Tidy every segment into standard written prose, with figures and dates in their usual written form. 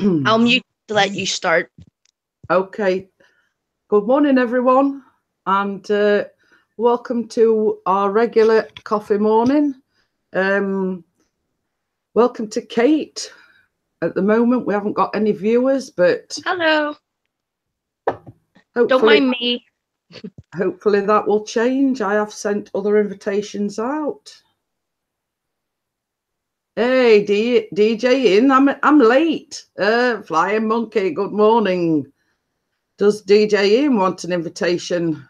I'll mute to let you start. Okay. Good morning, everyone, and welcome to our regular coffee morning. Welcome to Kate. At the moment, we haven't got any viewers, but hello. Don't mind me. Hopefully that will change. I have sent other invitations out. Hey, DJ in. I'm late. Flying Monkey. Good morning. Does DJ Ian want an invitation?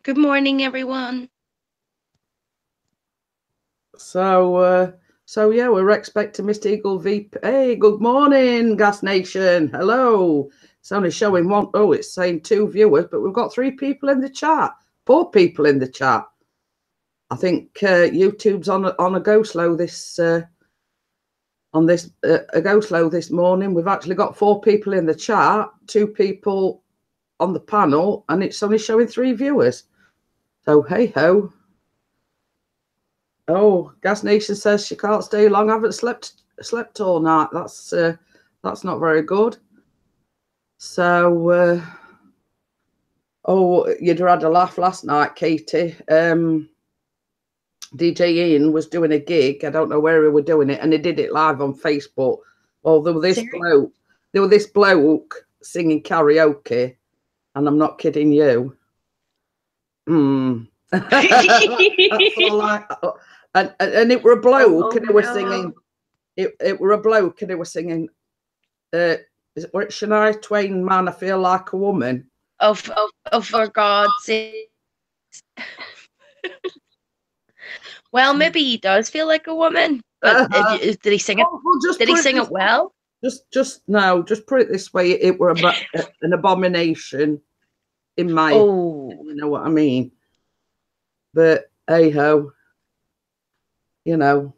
Good morning, everyone. So yeah, we're expecting Mr. Eagle VP. Hey, good morning, Gas Nation. Hello. It's only showing one. Oh, it's saying 2 viewers, but we've got 3 people in the chat. 4 people in the chat. I think YouTube's on a go slow this this morning. We've actually got 4 people in the chat, 2 people on the panel, and it's only showing 3 viewers. So hey ho. Oh, Gas Nation says she can't stay long. I haven't slept all night. That's not very good. So you'd had a laugh last night, Katie. DJ Ian was doing a gig. I don't know where he were doing it, and he did it live on Facebook. Well, there was this bloke singing karaoke, and I'm not kidding you. That's all and it were a bloke, and they were singing. It were a bloke, and they were singing. Is it Shania Twain? Man, I feel like a woman. Oh, for God's sake. Well, maybe he does feel like a woman, but did he sing it? Did he sing it well? Just put it this way: it were an abomination in my. Oh, you know what I mean. But hey ho, you know,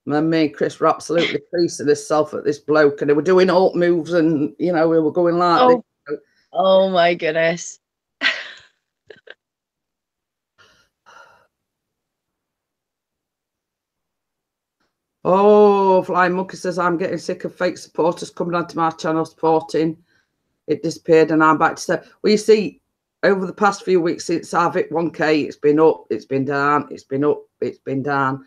me and Chris were absolutely creasing herself at this bloke, and they were doing alt moves, and we were going like this. Oh my goodness. Oh, Flying Monkey says, I'm getting sick of fake supporters coming onto my channel supporting. It disappeared and I'm back to say, well, you see, over the past few weeks since I've hit 1K, it's been up, it's been down, it's been up, it's been down.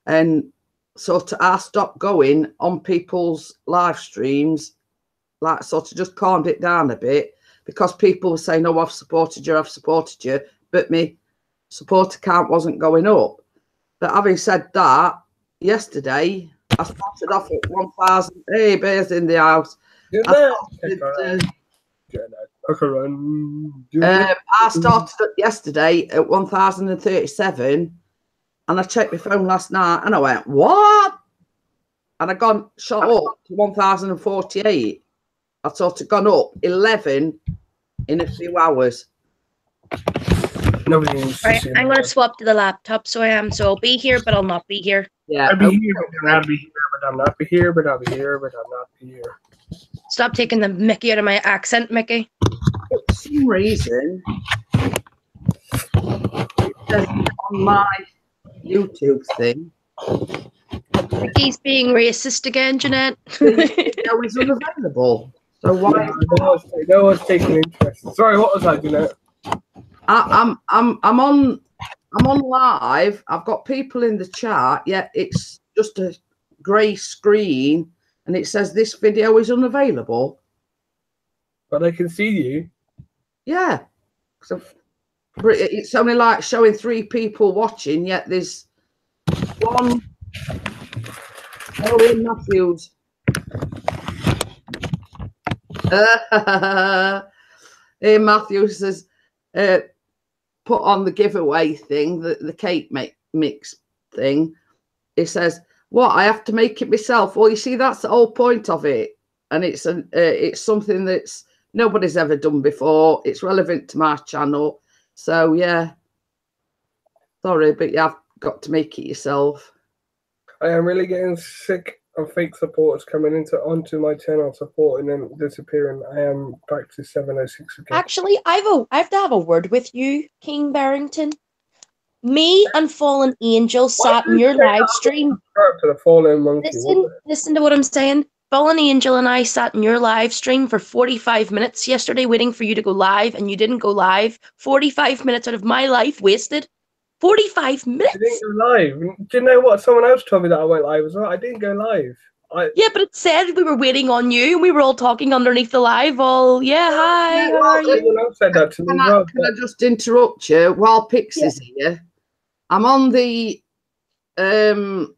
And sort of I stopped going on people's live streams, like sort of just calmed it down a bit, because people were saying, oh, I've supported you, but my supporter count wasn't going up. But having said that, yesterday I started off at 1,000. Hey, Bear's in the house. I started yesterday at 1,037, and I checked my phone last night, and I went, what? And I shot up to 1,048. I've sort of gone up 11 in a few hours. Right, I'm going to swap to the laptop, so I'll be here, but I'll not be here. Yeah, I'll be here, but I'll be here, but I'll not be here, but I'll be here, but I'll not be here. Stop taking the Mickey out of my accent, Mickey. For some reason, it says on my YouTube thing, Mickey's being racist again, Jeanette. It was unavailable. So why? No one's taking interest. Sorry, what was that, Jeanette? I'm on live. I've got people in the chat. Yeah, it's just a grey screen, and it says this video is unavailable. But I can see you. Yeah. So it's only like showing 3 people watching, yet there's one. Oh, Ian Matthews. Ian Matthews says, put on the giveaway thing, the cake mix thing. It says, what, I have to make it myself? Well, you see, that's the whole point of it. And it's something that's nobody's ever done before. It's relevant to my channel. So, yeah. Sorry, but you have got to make it yourself. I am really getting sick of fake supporters coming onto my channel supporting and disappearing. I am back to 706 again. Actually, I have to have a word with you, King Barrington. Me and Fallen Angel sat in your live stream. To the Fallen Monkey. Listen to what I'm saying. Fallen Angel and I sat in your live stream for 45 minutes yesterday waiting for you to go live, and you didn't go live. 45 minutes out of my life wasted. 45 minutes? I didn't go live. Do you know what? Someone else told me that I went live as well. I didn't go live. Yeah, but it said we were waiting on you, and we were all talking underneath the live. All, yeah, hi, how are you? Someone else said that to me as well. Can I just interrupt you while Pixie's here? I'm on the I'm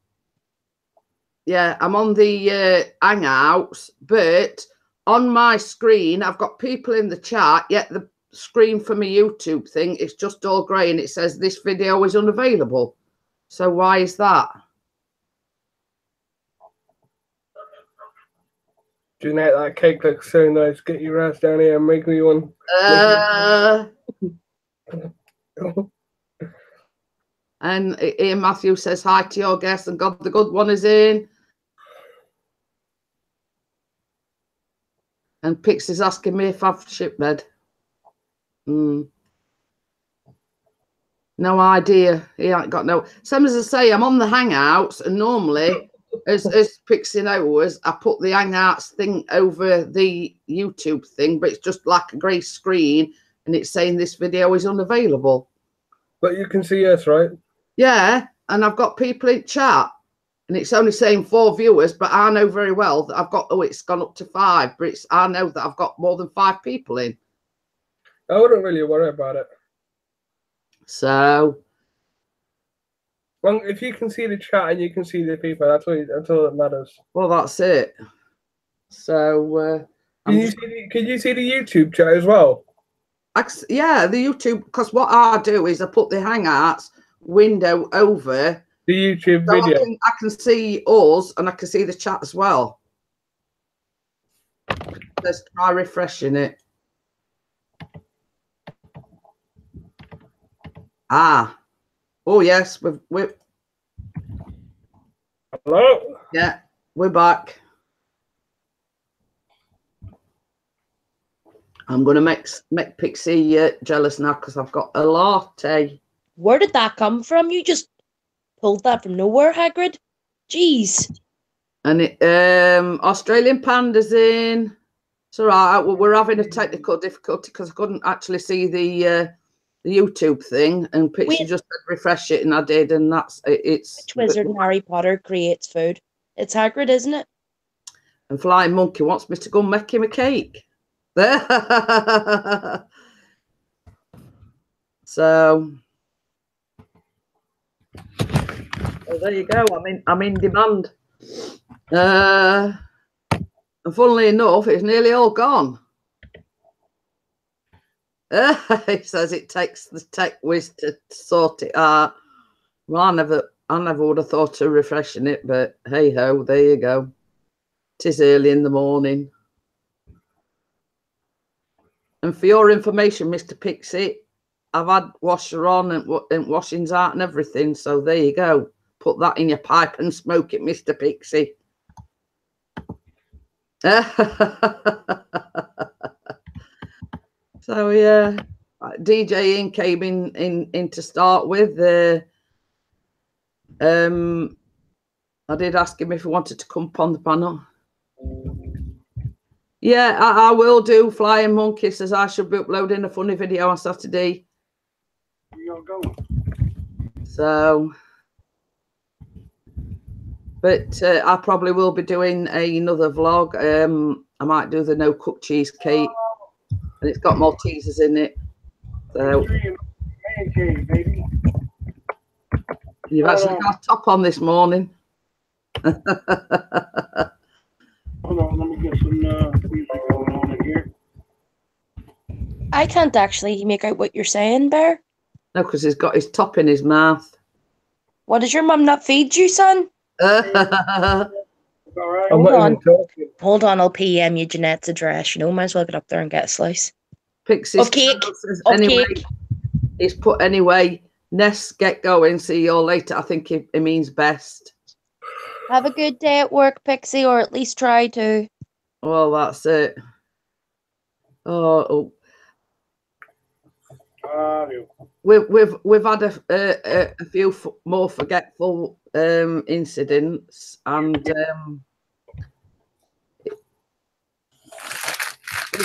on the Hangouts, but on my screen I've got people in the chat, yet the screen for my YouTube thing is just all grey and it says this video is unavailable. So why is that? Do you know that cake looks so nice? Get your ass down here and make me one. And Ian Matthew says hi to your guest and God the good one is in. And Pixie's asking me if I've shipped bed. No idea. He ain't got no. Same as I say, I'm on the Hangouts, and normally, as Pixie knows, I put the Hangouts thing over the YouTube thing, but it's just like a grey screen, and it's saying this video is unavailable. But you can see us, right? Yeah, and I've got people in chat, and it's only saying 4 viewers, but I know very well that I've got, it's gone up to 5, but I know that I've got more than 5 people in. I wouldn't really worry about it. So, well, if you can see the chat and you can see the people, that's all that matters. Well, that's it. So, can you see the YouTube chat as well? Yeah, the YouTube, because what I do is I put the Hangouts window over the YouTube video. I can see us and I can see the chat as well. Let's try refreshing it. Oh yes, we're hello. Yeah, we're back. I'm gonna make Pixie jealous now because I've got a latte. Where did that come from? You just pulled that from nowhere, Hagrid. Jeez. And it Australian Panda's in. It's all right. We're having a technical difficulty because I couldn't actually see the YouTube thing, and Pixie just said refresh it, and I did, and that's it's. Which wizard in Harry Potter creates food? It's Hagrid, isn't it? And Flying Monkey wants me to go make him a cake. So there you go. I'm in demand. And funnily enough, it's nearly all gone. He says it takes the tech whiz to sort it out. Well, I never would have thought of refreshing it, but hey ho, there you go. It is early in the morning. And for your information, Mr. Pixie, I've had washer on and washings out and everything. So there you go. Put that in your pipe and smoke it, Mr. Pixie. So yeah, DJ Ian came in to start with. I did ask him if he wanted to come up on the panel. Yeah, I will do. Flying Monkey says I should be uploading a funny video on Saturday. So, but I probably will be doing another vlog. I might do the no cook cheesecake, and it's got Maltesers in it. So you've actually got a top on this morning. Hold on, let me get some music going on here. I can't actually make out what you're saying, Bear. No, because he's got his top in his mouth. What, does your mum not feed you, son? All right. Hold on, I'll PM you Jeanette's address. You know, might as well get up there and get a slice. Pixie of cake. Anyway, he's put anyway. Ness, get going. See you all later. I think it means best. Have a good day at work, Pixie, or at least try to. Well, that's it. We've had a few more forgetful incidents, and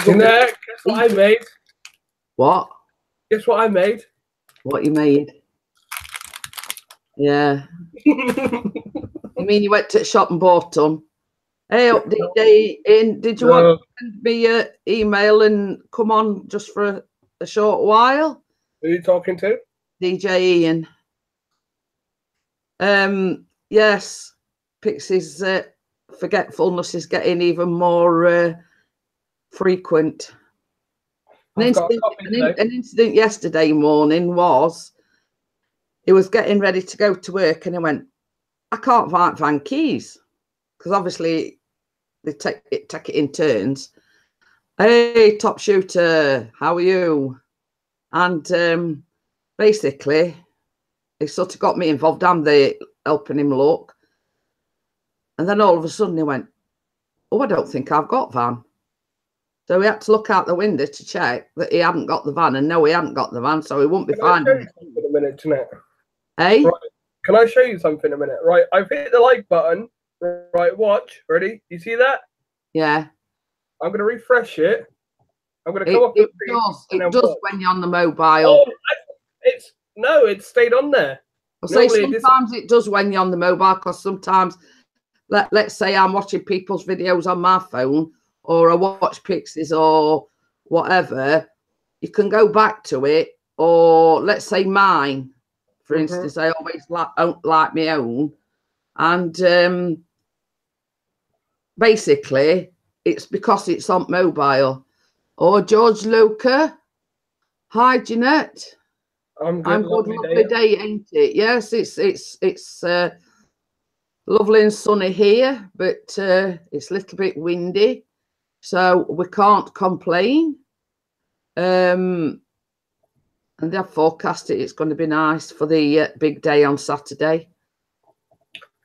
Jeanette, guess what I made? What? Guess what I made? What you made? Yeah. You mean you went to the shop and bought them? Hey, up DJ in. Did you want to send me an email and come on just for a short while? Who are you talking to? DJ Ian. Yes, Pixie's forgetfulness is getting even more frequent. An incident yesterday morning was he was getting ready to go to work and he went, I can't find keys, because obviously they take it in turns. Hey, top shooter, how are you? And basically he sort of got me involved. I'm there helping him look, and then all of a sudden he went, oh, I don't think I've got van. So we had to look out the window to check that he hadn't got the van, and no, he hadn't got the van, so he wouldn't be finding it. In a minute, Jeanette. Hey? Right. Can I show you something in a minute? Right, I've hit the like button. Right, watch. Ready? You see that? Yeah. I'm going to refresh it. I'm going to come up. It does when you're on the mobile. Oh, it's stayed on there. I'll say sometimes it does when you're on the mobile, because sometimes, let's say I'm watching people's videos on my phone, or I watch Pixies or whatever, you can go back to it, or let's say mine, for instance, I always like my own, and basically it's because it's on mobile. Or George Luca, hi Jeanette. I'm good, lovely day, ain't it? Yes, it's lovely and sunny here, but it's a little bit windy, so we can't complain. And they've forecasted it's going to be nice for the big day on Saturday.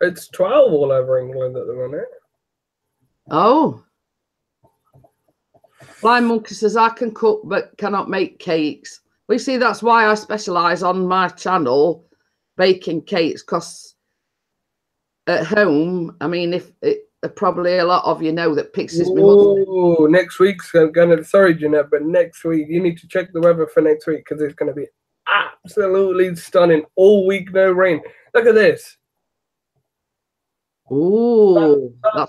It's 12 all over England at the minute. Oh. Blind Monkey says, I can cook but cannot make cakes. We see that's why I specialise on my channel baking cakes, because at home, I mean, probably a lot of you know that Pixie's my husband. Oh, next week's gonna, sorry Jeanette, but next week you need to check the weather for next week, because it's gonna be absolutely stunning all week, no rain. Look at this. Oh, I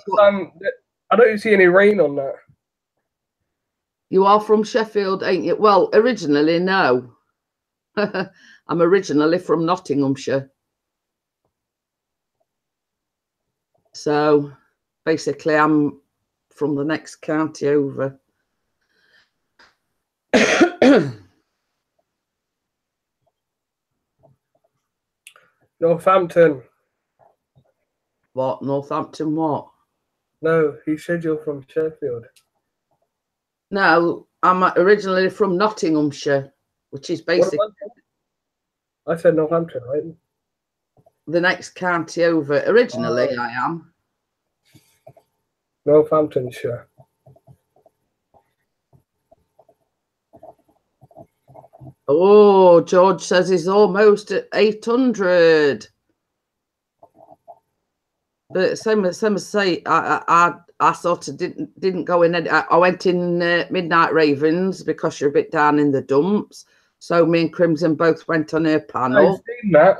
don't see any rain on that. You are from Sheffield, ain't you? Well, originally, no. I'm originally from Nottinghamshire. So, basically, I'm from the next county over. Northampton. What? Northampton what? No, he said you're from Sheffield. No, I'm originally from Nottinghamshire, which is basically... I said Northampton, right? The next county over. Originally, I am. Northamptonshire. Oh, George says he's almost at 800. But same as say, I sort of didn't go in. I went in Midnight Ravens because you're a bit down in the dumps. So me and Crimson both went on her panel. I've seen that.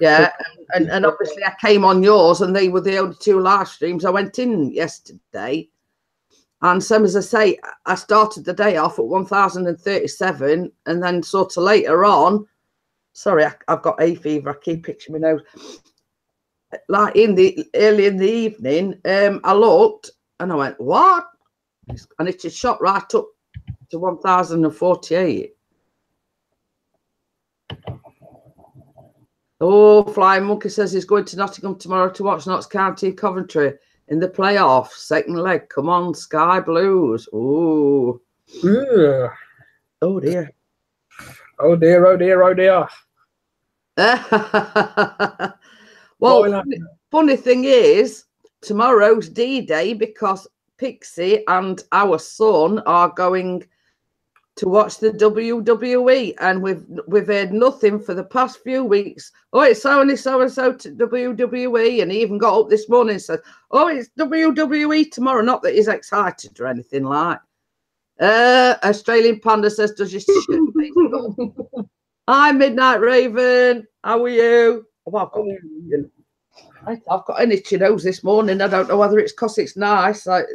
Yeah, and obviously I came on yours, and they were the only two live streams I went in yesterday. And same as I say, I started the day off at 1,037, and then sort of later on, sorry, I've got hay fever. I keep itching my nose. Like early in the evening, I looked and I went, what? And it just shot right up to 1,048. Oh, Flying Monkey says he's going to Nottingham tomorrow to watch Notts County Coventry in the playoffs, second leg. Come on, Sky Blues. Ooh. Yeah. Oh dear. Oh dear, oh dear, oh dear. Well, funny thing is, tomorrow's D-Day, because Pixie and our son are going to watch the WWE, and we've heard nothing for the past few weeks. Oh, it's only so-and-so to WWE, and he even got up this morning and said, oh, it's WWE tomorrow. Not that he's excited or anything like. Australian Panda says, does your shit Hi, Midnight Raven. How are you? Oh, I've got an itchy nose this morning. I don't know whether it's because it's nice, like,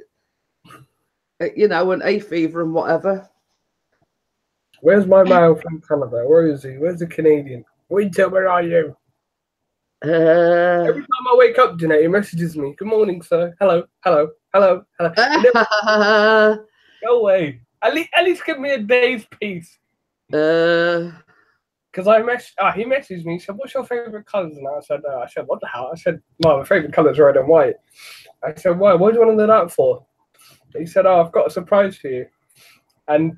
you know, and hay fever and whatever. Where's my male from Canada? Where is he? Where's the Canadian? Winter, where are you? Every time I wake up, Jeanette, he messages me. Good morning, sir. Hello, hello, hello, hello. Go away. At least give me a day's peace. Uh, Because he messaged me. He said, "What's your favorite colours?" And I said, "What the hell?" I said, "Well, my favorite colour is red and white." I said, "Why? What do you want to do that for?" He said, "Oh, I've got a surprise for you." And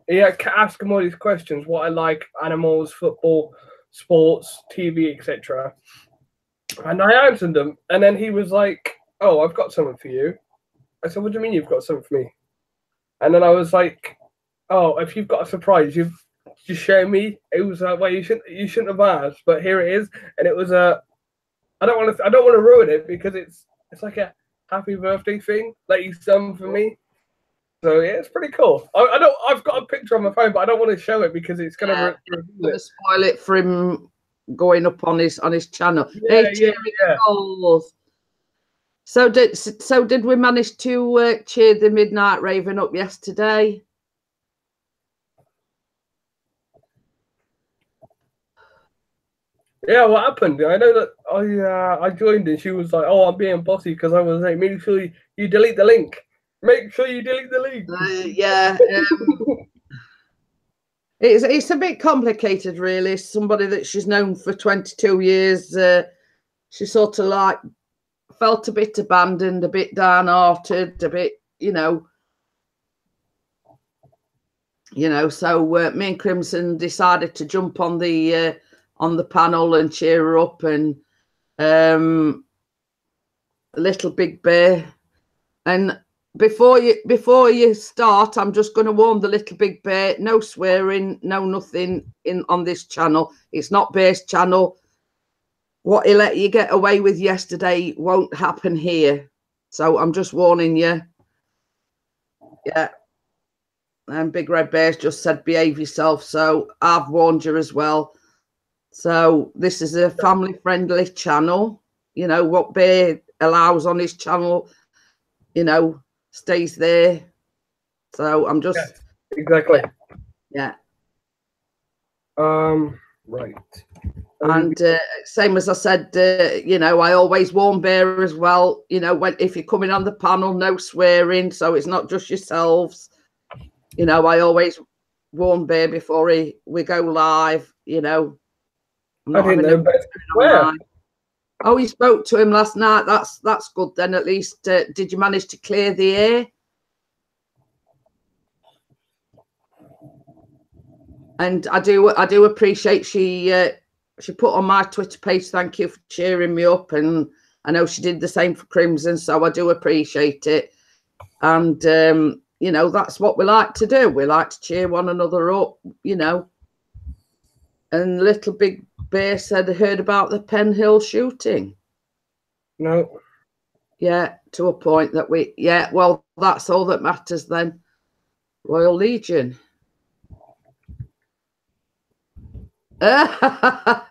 yeah, ask him all these questions: what I like, animals, football, sports, TV, etc. And I answered them, and then he was like, "Oh, I've got something for you." I said, "What do you mean you've got something for me?" And then I was like, "Oh, if you've got a surprise, you show me." It was well, you shouldn't have asked, but here it is, and it was I don't want to ruin it because it's like a happy birthday thing that he's done for me. So yeah, it's pretty cool. I've got a picture on my phone, but I don't want to show it because it's gonna spoil it for him going up on his channel. Yeah, hey, yeah. So did we manage to cheer the Midnight Raven up yesterday? Yeah, what happened? I know that I joined and she was like, "Oh, I'm being bossy because I was like, make sure you delete the link. Make sure you delete the link." Yeah. It's a bit complicated, really. Somebody that she's known for 22 years, she sort of like felt a bit abandoned, a bit downhearted, a bit, you know. So me and Crimson decided to jump on the panel and cheer her up, and Little Big Bear. And before you start, I'm just going to warn the Little Big Bear: no swearing, no nothing on this channel. It's not Bear's channel. What he let you get away with yesterday won't happen here. So I'm just warning you. Yeah. And Big Red Bear's just said behave yourself. So I've warned you as well. So this is a family-friendly channel. You know, what Bear allows on his channel, you know, stays there. So I'm just... Yes, exactly. Yeah. Right. And same as I said, you know, I always warn Bear as well, you know, if you're coming on the panel, no swearing. So it's not just yourselves. You know, I always warn Bear before we go live, you know. I didn't know Bear swear. Oh, you spoke to him last night. That's good then. At least, did you manage to clear the air? And I do appreciate she put on my Twitter page, "Thank you for cheering me up," and I know she did the same for Crimson, so I do appreciate it. And you know, that's what we like to do. We like to cheer one another up, you know. And Little Big Bear said, "Heard about the Penn Hill shooting?" No. Yeah, to a point that well, that's all that matters then. Royal Legion. I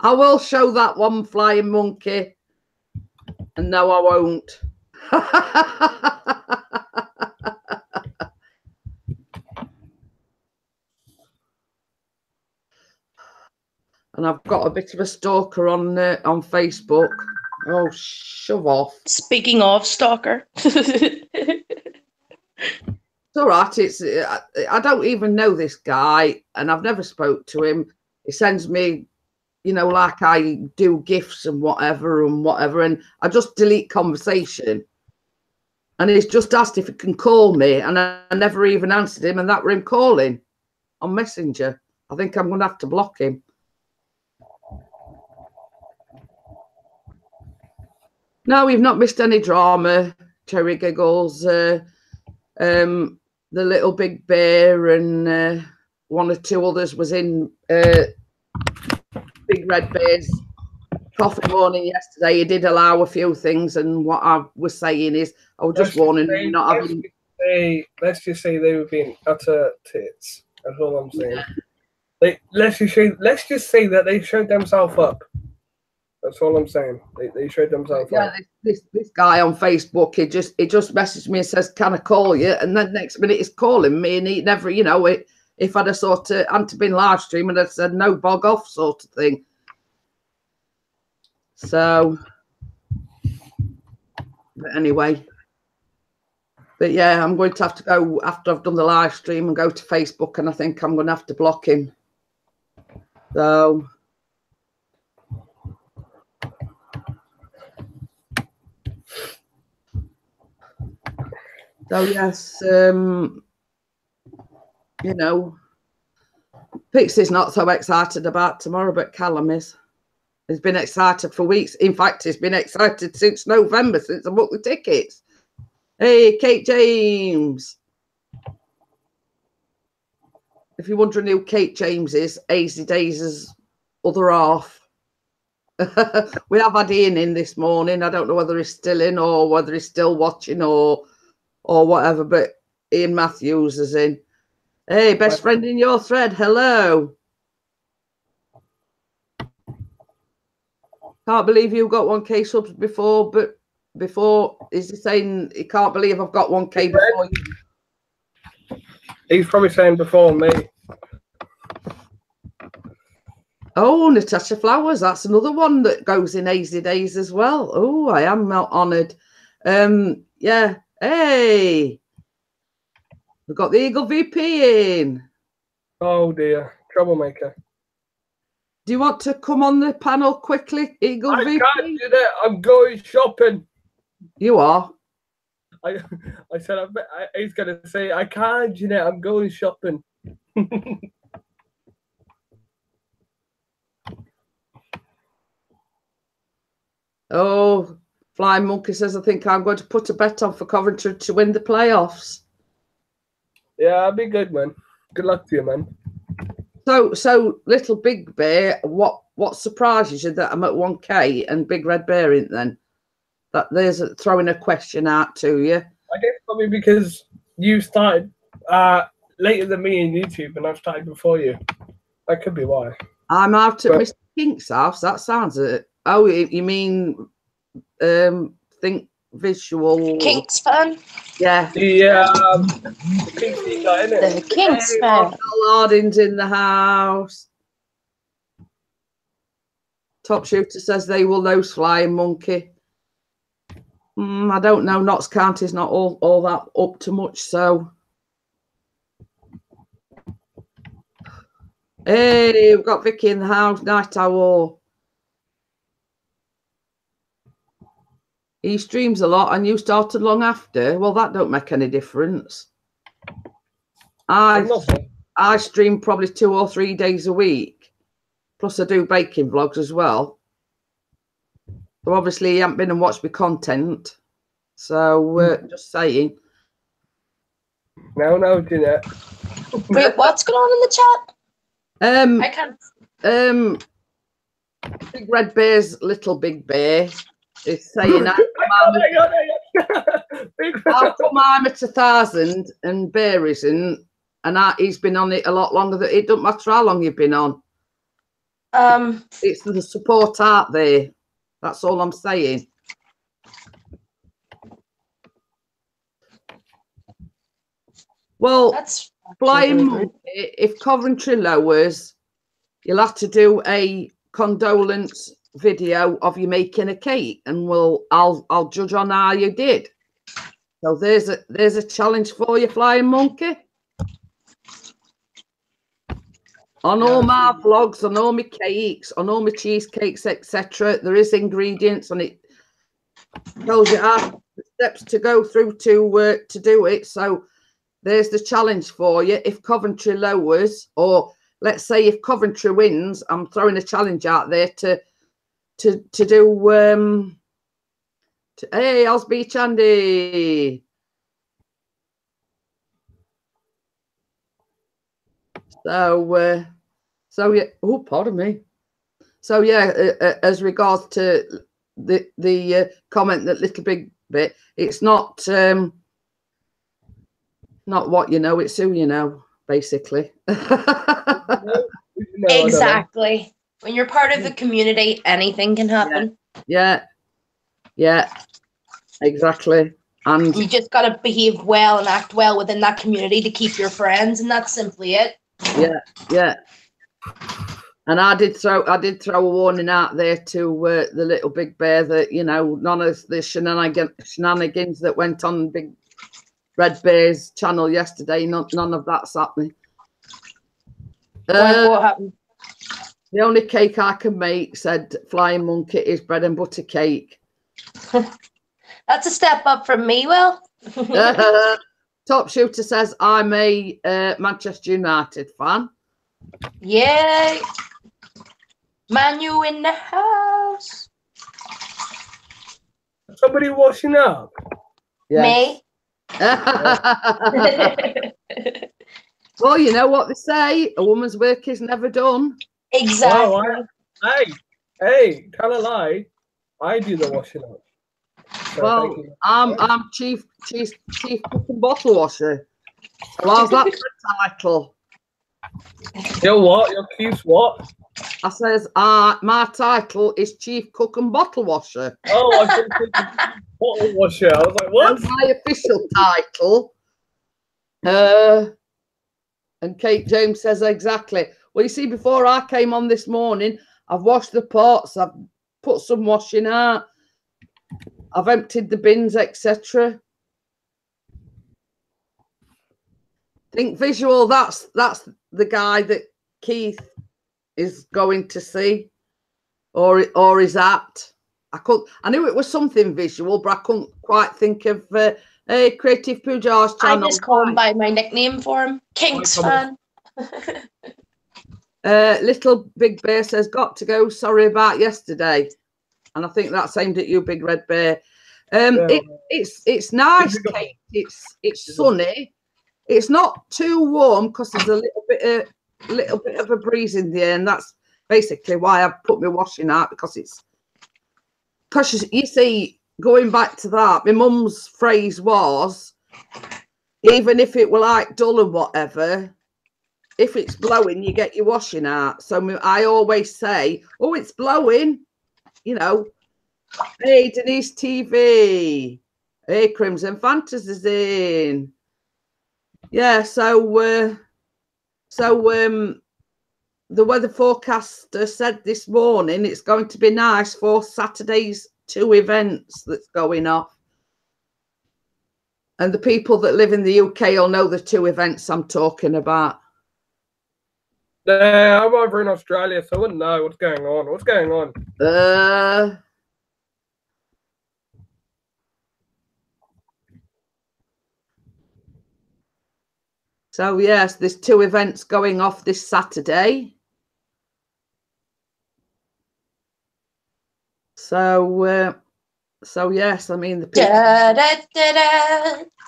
will show that one, Flying Monkey. And no, I won't. And I've got a bit of a stalker on Facebook. Oh, shove off. Speaking of stalker. It's all right. I don't even know this guy, and I've never spoke to him. He sends me, you know, like I do gifts and whatever, and I just delete conversation. And he's just asked if he can call me, and I never even answered him, and that were him calling on Messenger. I think I'm going to have to block him. No, we've not missed any drama. Cherry Giggles, the Little Big Bear, and one or two others was in Big Red Bear's coffee morning yesterday, he did allow a few things, and what I was saying is, I was just warning him not having. Let's just say they were being utter tits. That's all I'm saying. Let's just say that they showed themselves up. That's all I'm saying. They showed themselves up. This guy on Facebook, he just messaged me and says, "Can I call you?" And then next minute he's calling me, and he never, if I'd have sort of hadn't been live streaming, I'd said no, bog off sort of thing. So, but anyway. But yeah, I'm going to have to go after I've done the live stream and go to Facebook, and I think I'm going to have to block him. So yes, Pixie's not so excited about tomorrow, but Callum is. He's been excited for weeks. In fact, he's been excited since November, since I booked the tickets. Hey, Kate James. If you're wondering who Kate James is, Easy Days' other half. We have had Ian in this morning. I don't know whether he's still in or whether he's still watching or whatever, but Ian Matthews is in. Hey, best friend in your thread. Hello. Can't believe you got 1K subs before, but is he saying he can't believe I've got 1K before you? He's probably saying before me. Oh, Natasha Flowers, that's another one that goes in Easy Days as well. Oh, I am honoured. Yeah. Hey. We've got the Eagle VP in. Oh dear. Troublemaker. Do you want to come on the panel quickly, Eagle VP? I can't do that. I'm going shopping. You are? I said, he's going to say, I can't, Jeanette. I'm going shopping. Oh, Flying Monkey says, I think I'm going to put a bet on for Coventry to win the playoffs. Yeah, that'd be good, man. Good luck to you, man. So Little Big Bear, what surprises you that I'm at 1K and Big Red Bear in then? That there's throwing a question out to you. I guess probably because you started later than me in YouTube and I've started before you. That could be why. I'm out at Mr. Kink's house. That sounds it. Oh, you mean Think Visual? Kinks fan? Yeah. The Kinks guy, isn't it? The Kinks fan. Harding's in the house. Top Shooter says they will nose Flying Monkey. I don't know. Notts County's not all that up to much, so. Hey, we've got Vicky in the house. Night Owl. He streams a lot and you started long after. Well, that don't make any difference. I stream probably 2 or 3 days a week. Plus I do baking vlogs as well. So obviously you haven't been and watched my content. So just saying. No, Jeanette. Wait, what's going on in the chat? I can't. Big Red Bear's Little Big Bear is saying I'll put mine at 1,000 and Bear isn't, and he's been on it a lot longer. Than it doesn't matter how long you've been on. It's the support out there. That's all I'm saying. Well, that's Flying Monkey, if Coventry lowers, you'll have to do a condolence video of you making a cake, and I'll judge on how you did. So there's a challenge for you, Flying Monkey. On all my vlogs, on all my cakes, on all my cheesecakes, etc., there is ingredients, and it tells you how the steps to go through to do it. So there's the challenge for you. If Coventry lowers, or let's say if Coventry wins, I'm throwing a challenge out there to do. Hey, Osby Chandy. So yeah. Oh, pardon me. So yeah, as regards to the comment that Little Big Bit, it's not what you know, it's who you know, basically. Exactly. When you're part of a community, anything can happen. Yeah, exactly. And you just got to behave well and act well within that community to keep your friends, and that's simply it. Yeah. And I did throw a warning out there to the Little Big Bear that, you know, none of the shenanigans that went on Big Red Bear's channel yesterday, none of that's happening. What happened? The only cake I can make, said Flying Monkey, is bread and butter cake. That's a step up from me, Will. Top Shooter says, I'm a Manchester United fan. Yay. Manu in the house. Somebody washing up? Yes. Me. Well, you know what they say, a woman's work is never done. Exactly. Well, hey, tell a lie. I do the washing up. So well, I'm chief cook and bottle washer. So how's that for a title? You're what? You're chief what? I says, my title is chief cook and bottle washer. Oh, I think bottle washer. I was like, what? That's my official title. And Kate James says exactly. Well, you see, before I came on this morning, I've washed the pots, I've put some washing out, I've emptied the bins, etc. Think visual, that's the guy that Keith is going to see, or is that? I knew it was something visual, but I couldn't quite think of Creative Pooja's channel. I just call him by my nickname for him, Kinks fan. Little Big Bear says, got to go, sorry about yesterday. And I think that's aimed at you, Big Red Bear. It's nice, Kate. It's sunny. It's not too warm because there's a little bit of a breeze in the air, and that's basically why I've put my washing out, because you see, going back to that, my mum's phrase was, even if it were like dull and whatever, if it's blowing, you get your washing out. So I always say, oh, it's blowing, you know. Hey, Denise TV. Hey, Crimson Fantasy's in. Yeah, so the weather forecaster said this morning it's going to be nice for Saturday's 2 events that's going off. And the people that live in the UK will know the 2 events I'm talking about. Nah, I'm over in Australia, so I wouldn't know what's going on. What's going on? So yes, there's 2 events going off this Saturday. So yes, I mean the people.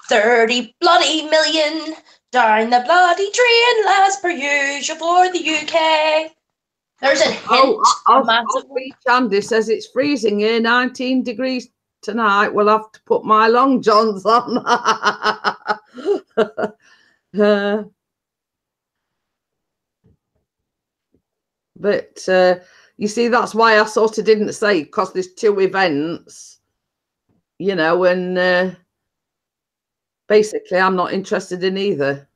30 bloody million down the bloody train, last per usual for the UK. There's a hint. Andy says it's freezing here, 19 degrees tonight. We'll have to put my long johns on. But you see, that's why I sort of didn't say, because there's 2 events, you know, and basically I'm not interested in either.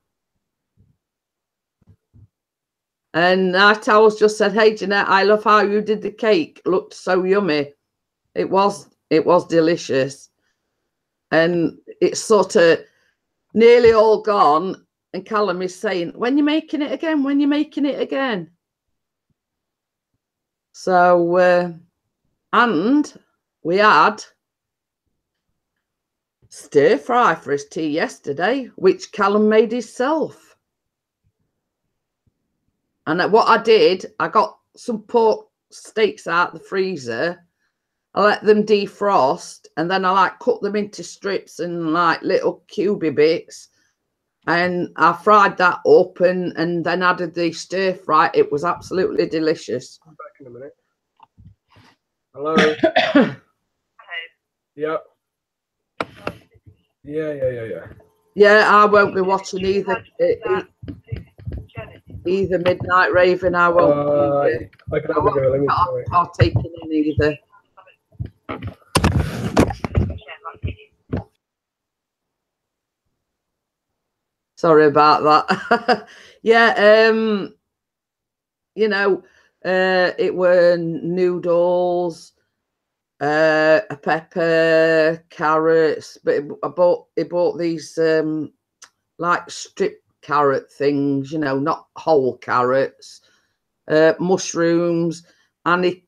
And Night Owls just said, hey Jeanette, I love how you did the cake, looked so yummy. It was delicious, and it's sort of nearly all gone. And Callum is saying, when you're making it again, when you're making it again. So, and we had stir fry for his tea yesterday, which Callum made himself. And what I did, I got some pork steaks out of the freezer. I let them defrost, and then I cut them into strips and little cubey bits. And I fried that up and then added the stir fry. It was absolutely delicious. I'm back in a minute. Hello. Yep. Yeah. Yeah, I won't be watching either Midnight Raven. I won't I can have a go. Let me try. partaking in either. Sorry about that. Yeah, you know, it were noodles, a pepper, carrots, but it bought these like strip carrot things, you know, not whole carrots, mushrooms, and it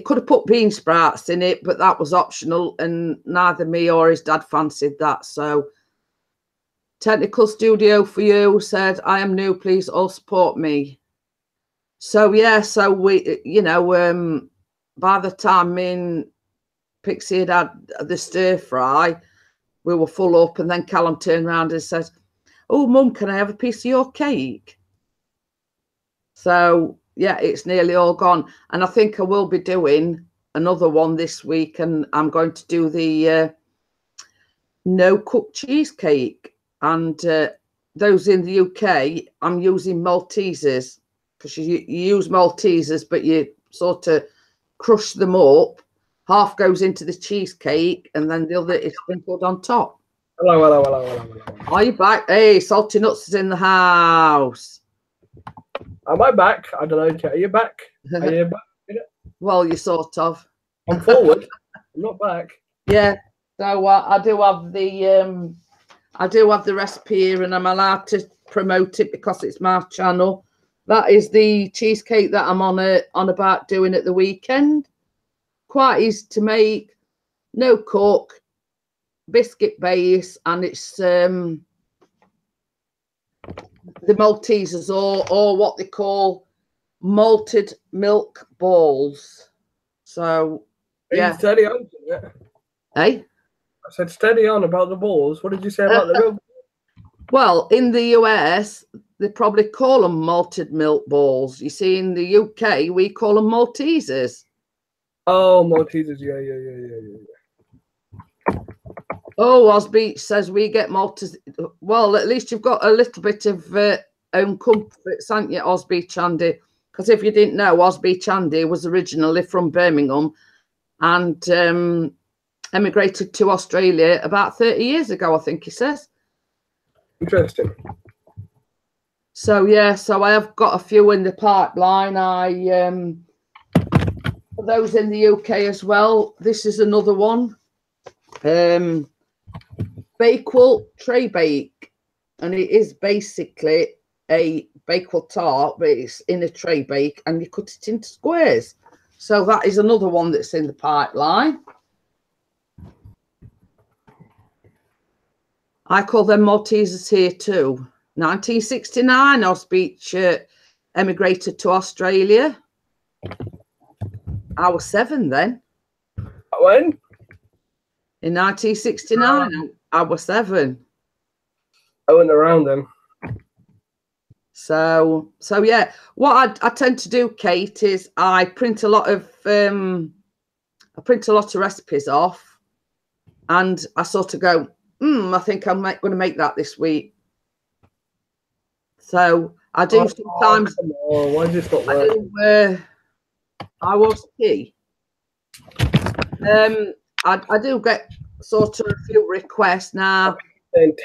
could have put bean sprouts in it, but that was optional, and neither me or his dad fancied that. So Technical Studio for You said, I am new, please all support me. So yeah, so we, you know, by the time me and Pixie had the stir fry, we were full up, and then Callum turned around and said, oh, Mum, can I have a piece of your cake? So yeah, it's nearly all gone. And I think I will be doing another one this week, and I'm going to do the no cook cheesecake. And those in the UK, I'm using Maltesers, because you use Maltesers, but you sort of crush them up. Half goes into the cheesecake, and then the other is sprinkled on top. Hello. Are you back? Hey, Salty Nuts is in the house. Am I back? I don't know. Are you back? Are you back? Well, you sort of. I'm forward. I'm not back. Yeah. So I do have the recipe here, and I'm allowed to promote it because it's my channel. That is the cheesecake that I'm on about doing at the weekend. Quite easy to make, no cook, biscuit base, and it's the Maltesers, or what they call malted milk balls. So yeah. Steady on, yeah. Hey? I said steady on about the balls. What did you say about the milk? Well, in the US, they probably call them malted milk balls. You see, in the UK, we call them Maltesers. Oh, Maltesers, yeah. Oh, Osby says we get Maltesers. Well, at least you've got a little bit of own comforts, haven't you, Osby Chandy? Because if you didn't know, Osby Chandy was originally from Birmingham and emigrated to Australia about 30 years ago, I think he says. Interesting. So yeah, so I have got a few in the pipeline. For those in the UK as well, this is another one. Bakewell Tray Bake, and it is basically a Bakewell tart, but it's in a tray bake, and you cut it into squares. So that is another one that's in the pipeline. I call them Maltesers here too. 1969, Osbeach emigrated to Australia. I was 7 then. When? In 1969, I was 7. I went around then. So yeah, what I tend to do, Kate, is I print a lot of recipes off, and I sort of go, I think I'm going to make that this week. So I do sometimes. Oh, why does this not work? I was key. I do get sort of a few requests now. 10.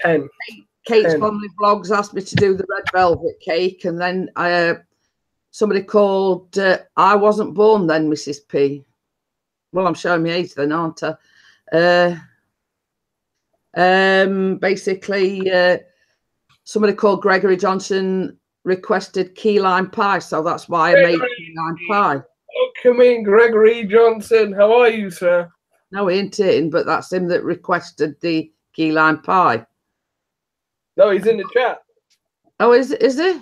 Kate's Family Vlogs asked me to do the red velvet cake, and then somebody called I Wasn't Born Then, Mrs. P. Well, I'm showing my age then, aren't I? Basically, somebody called Gregory Johnson requested key lime pie, so that's why I made key lime pie. Oh, come in, Gregory Johnson. How are you, sir? No, he ain't in, but that's him that requested the key lime pie. No, he's in the chat. Oh, is he?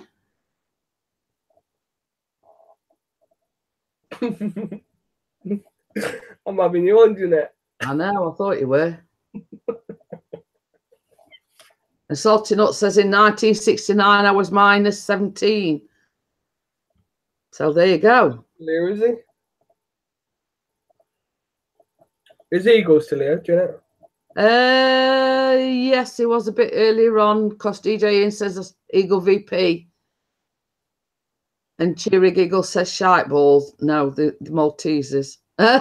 I'm having you on, Jeanette. I know, I thought you were. And Salty Nut says in 1969 I was minus 17. So there you go. Clear, is he? Is Eagle still here? Do you know? Yes, it was a bit earlier on because DJ Ian says Eagle VP. And Cheery Giggle says shite balls. No, the Maltesers. But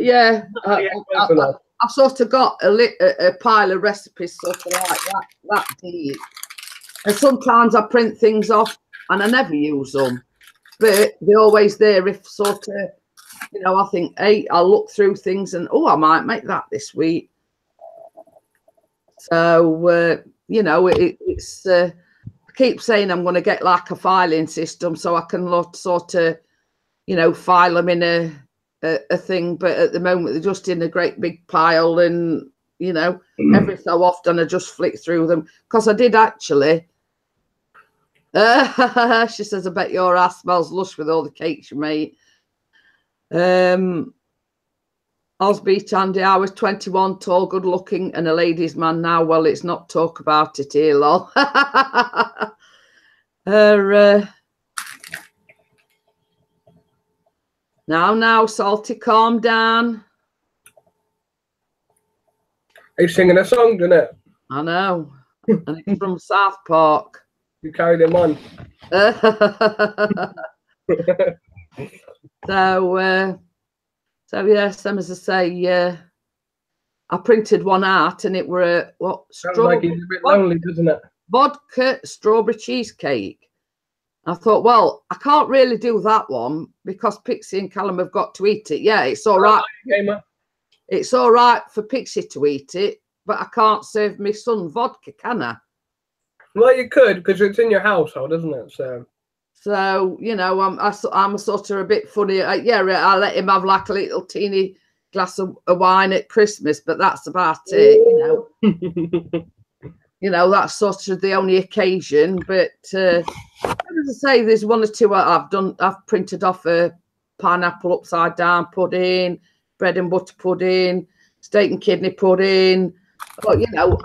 yeah, I've sort of got a pile of recipes sort of like that deep. And sometimes I print things off and I never use them. But they're always there if sort of, you know, I think, hey, I'll look through things and, oh, I might make that this week. So, you know, it's... I keep saying I'm going to get like a filing system so I can sort of, you know, file them in a thing. But at the moment, they're just in a great big pile and, you know, every so often I just flick through them. Because I did actually... she says, I bet your ass smells lush with all the cakes you made. Osby Andy, I was 21, tall, good looking, and a ladies' man now. Well, it's not talk about it here, lol. Now, Salty, calm down. He's singing a song, isn't it? I know. And it's from South Park. You carried him on. So yes, as I say, I printed one out, and it were Sounds like he's a bit lonely, doesn't it? Vodka strawberry cheesecake. I thought, well, I can't really do that one because Pixie and Callum have got to eat it. Yeah, it's all right. It's all right for Pixie to eat it, but I can't serve my son vodka, can I? Well, you could, because it's in your household, isn't it? So you know, I'm sort of a bit funny. Yeah, I let him have like a little teeny glass of wine at Christmas, but that's about it. You know, you know, that's sort of the only occasion. But as I say, there's one or two I've done. I've printed off a pineapple upside down pudding, bread and butter pudding, steak and kidney pudding. But you know,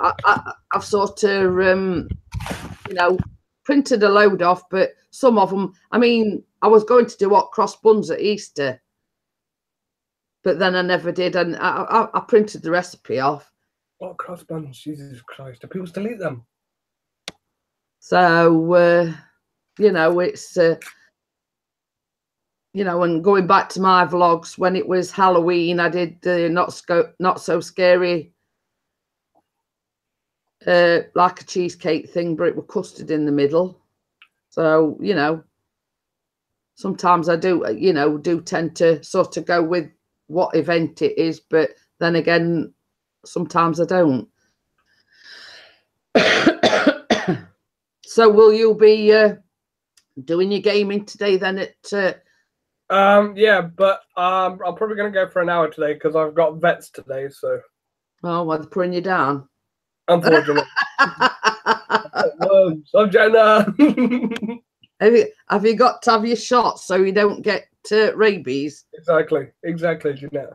I've sort of you know, printed a load off, but some of them, I mean, I was going to do hot cross buns at Easter, but then I never did, and I printed the recipe off. Hot cross buns, Jesus Christ, do people still eat them? So, you know, it's, you know, and going back to my vlogs, when it was Halloween, I did the not so scary, like a cheesecake thing, but it was custard in the middle. So, you know, sometimes I do, you know, tend to sort of go with what event it is, but then again, sometimes I don't. So will you be doing your gaming today then at... yeah, but I'm probably going to go for an hour today because I've got vets today, so... Oh, well, they're putting you down? Unfortunately. I'm Jenna. Have you got to have your shots so you don't get rabies? Exactly, Jeanette.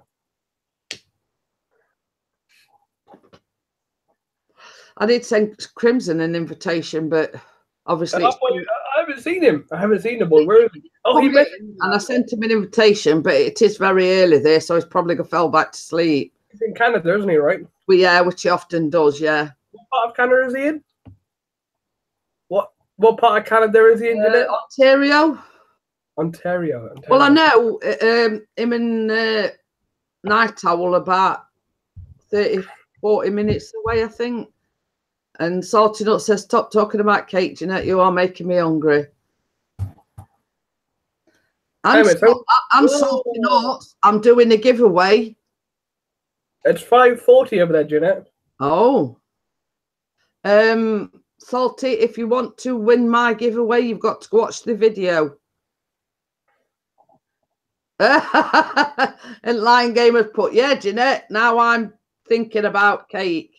I did send Crimson an invitation, but obviously I haven't seen him. I haven't seen the boy. Where is he? Oh, he met. And I sent him an invitation, but it is very early there, so he's probably fell back to sleep. He's in Canada, isn't he? Right? Well, yeah, which he often does. Yeah. What part of Canada is he in? What part of Canada is he in? Ontario. Ontario. Well, I know him and Night Owl about 30-40 minutes away, I think. And Salty Nut says, stop talking about cake, Jeanette. You are making me hungry. I'm Salty Nuts. I'm doing a giveaway. It's 5:40 over there, Jeanette. Oh. Salty, if you want to win my giveaway, you've got to watch the video. And Lion Gamers put, yeah, Jeanette, now I'm thinking about cake.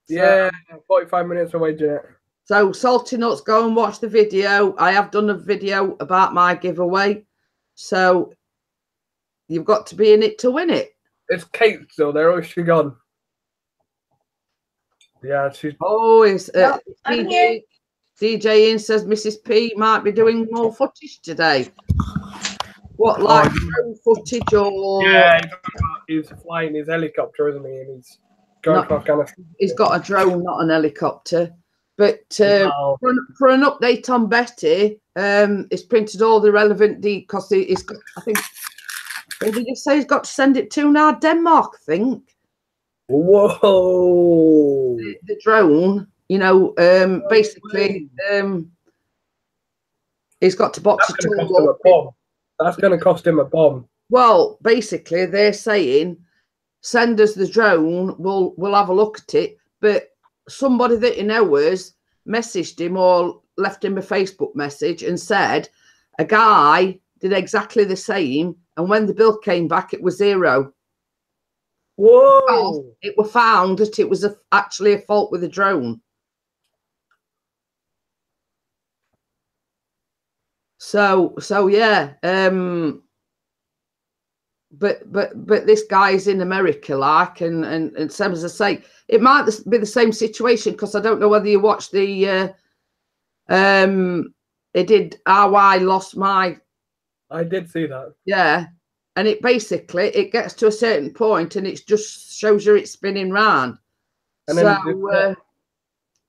Yeah, 45 minutes away, Jeanette. So, Salty Nuts, go and watch the video. I have done a video about my giveaway. So, you've got to be in it to win it. It's Kate still there, or is she gone? Yeah, she's... Oh, it's I'm here. DJ Ian says Mrs. P might be doing more footage today. What, like drone footage or? Yeah, he's flying his helicopter, isn't he? And he's going to Afghanistan. He's got a drone, not an helicopter. But Wow. for an update on Betty, it's printed all the relevant because he's got, I think, what did he say he's got to send it to now? Denmark, I think. Whoa. The drone, you know, basically, he's got to box That's it going to all cost him up. a bomb. That's going to cost him a bomb. Well, basically, they're saying, send us the drone, we'll have a look at it. But somebody that he knows messaged him or left him a Facebook message and said a guy did exactly the same, and when the bill came back, it was zero. Whoa! It was found that it was actually a fault with the drone. So yeah. But this guy's in America, like, and same as I say, it might be the same situation because I don't know whether you watched the it did How I Lost My. I did see that. Yeah, and it basically it gets to a certain point and it just shows you it's spinning round. And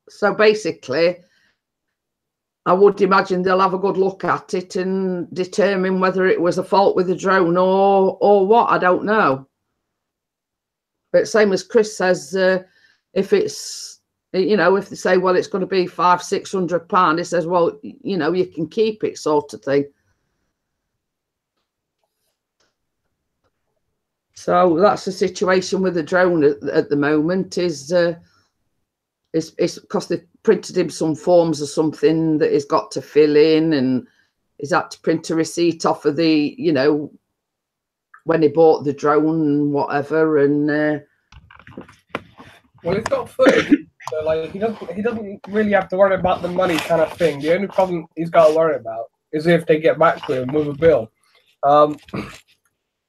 so basically, I would imagine they'll have a good look at it and determine whether it was a fault with the drone or what. I don't know. But same as Chris says, if it's, you know, if they say, well, it's going to be £500-600, he says, well, you know, you can keep it, sort of thing. So that's the situation with the drone at the moment. Is it's because they printed him some forms or something that he's got to fill in, and he's had to print a receipt off of the, you know, when he bought the drone and whatever. And well, he's got footage, so like he doesn't really have to worry about the money kind of thing. The only problem he's got to worry about is if they get back to him with a bill.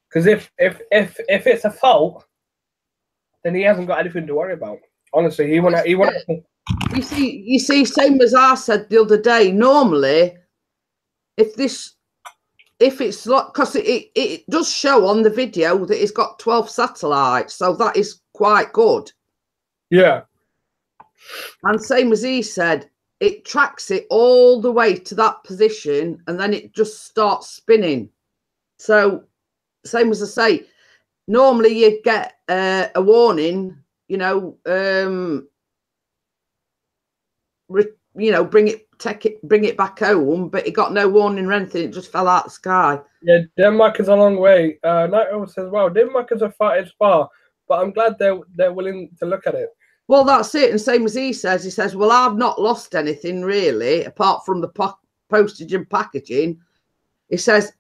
Because if it's a fault, then he hasn't got anything to worry about. Honestly, he wanna. You see, same as I said the other day. Normally, if it's like, because it does show on the video that it's got 12 satellites, so that is quite good. Yeah. And same as he said, it tracks it all the way to that position, and then it just starts spinning. So, same as I say, normally you get a warning. You know, bring it back home, but it got no warning or anything. It just fell out of the sky. Yeah, Denmark is a long way. Night says, "Well, Denmark is it's far, but I'm glad they're willing to look at it." Well, that's it. And same as he says, well, I've not lost anything really, apart from the postage and packaging. He says,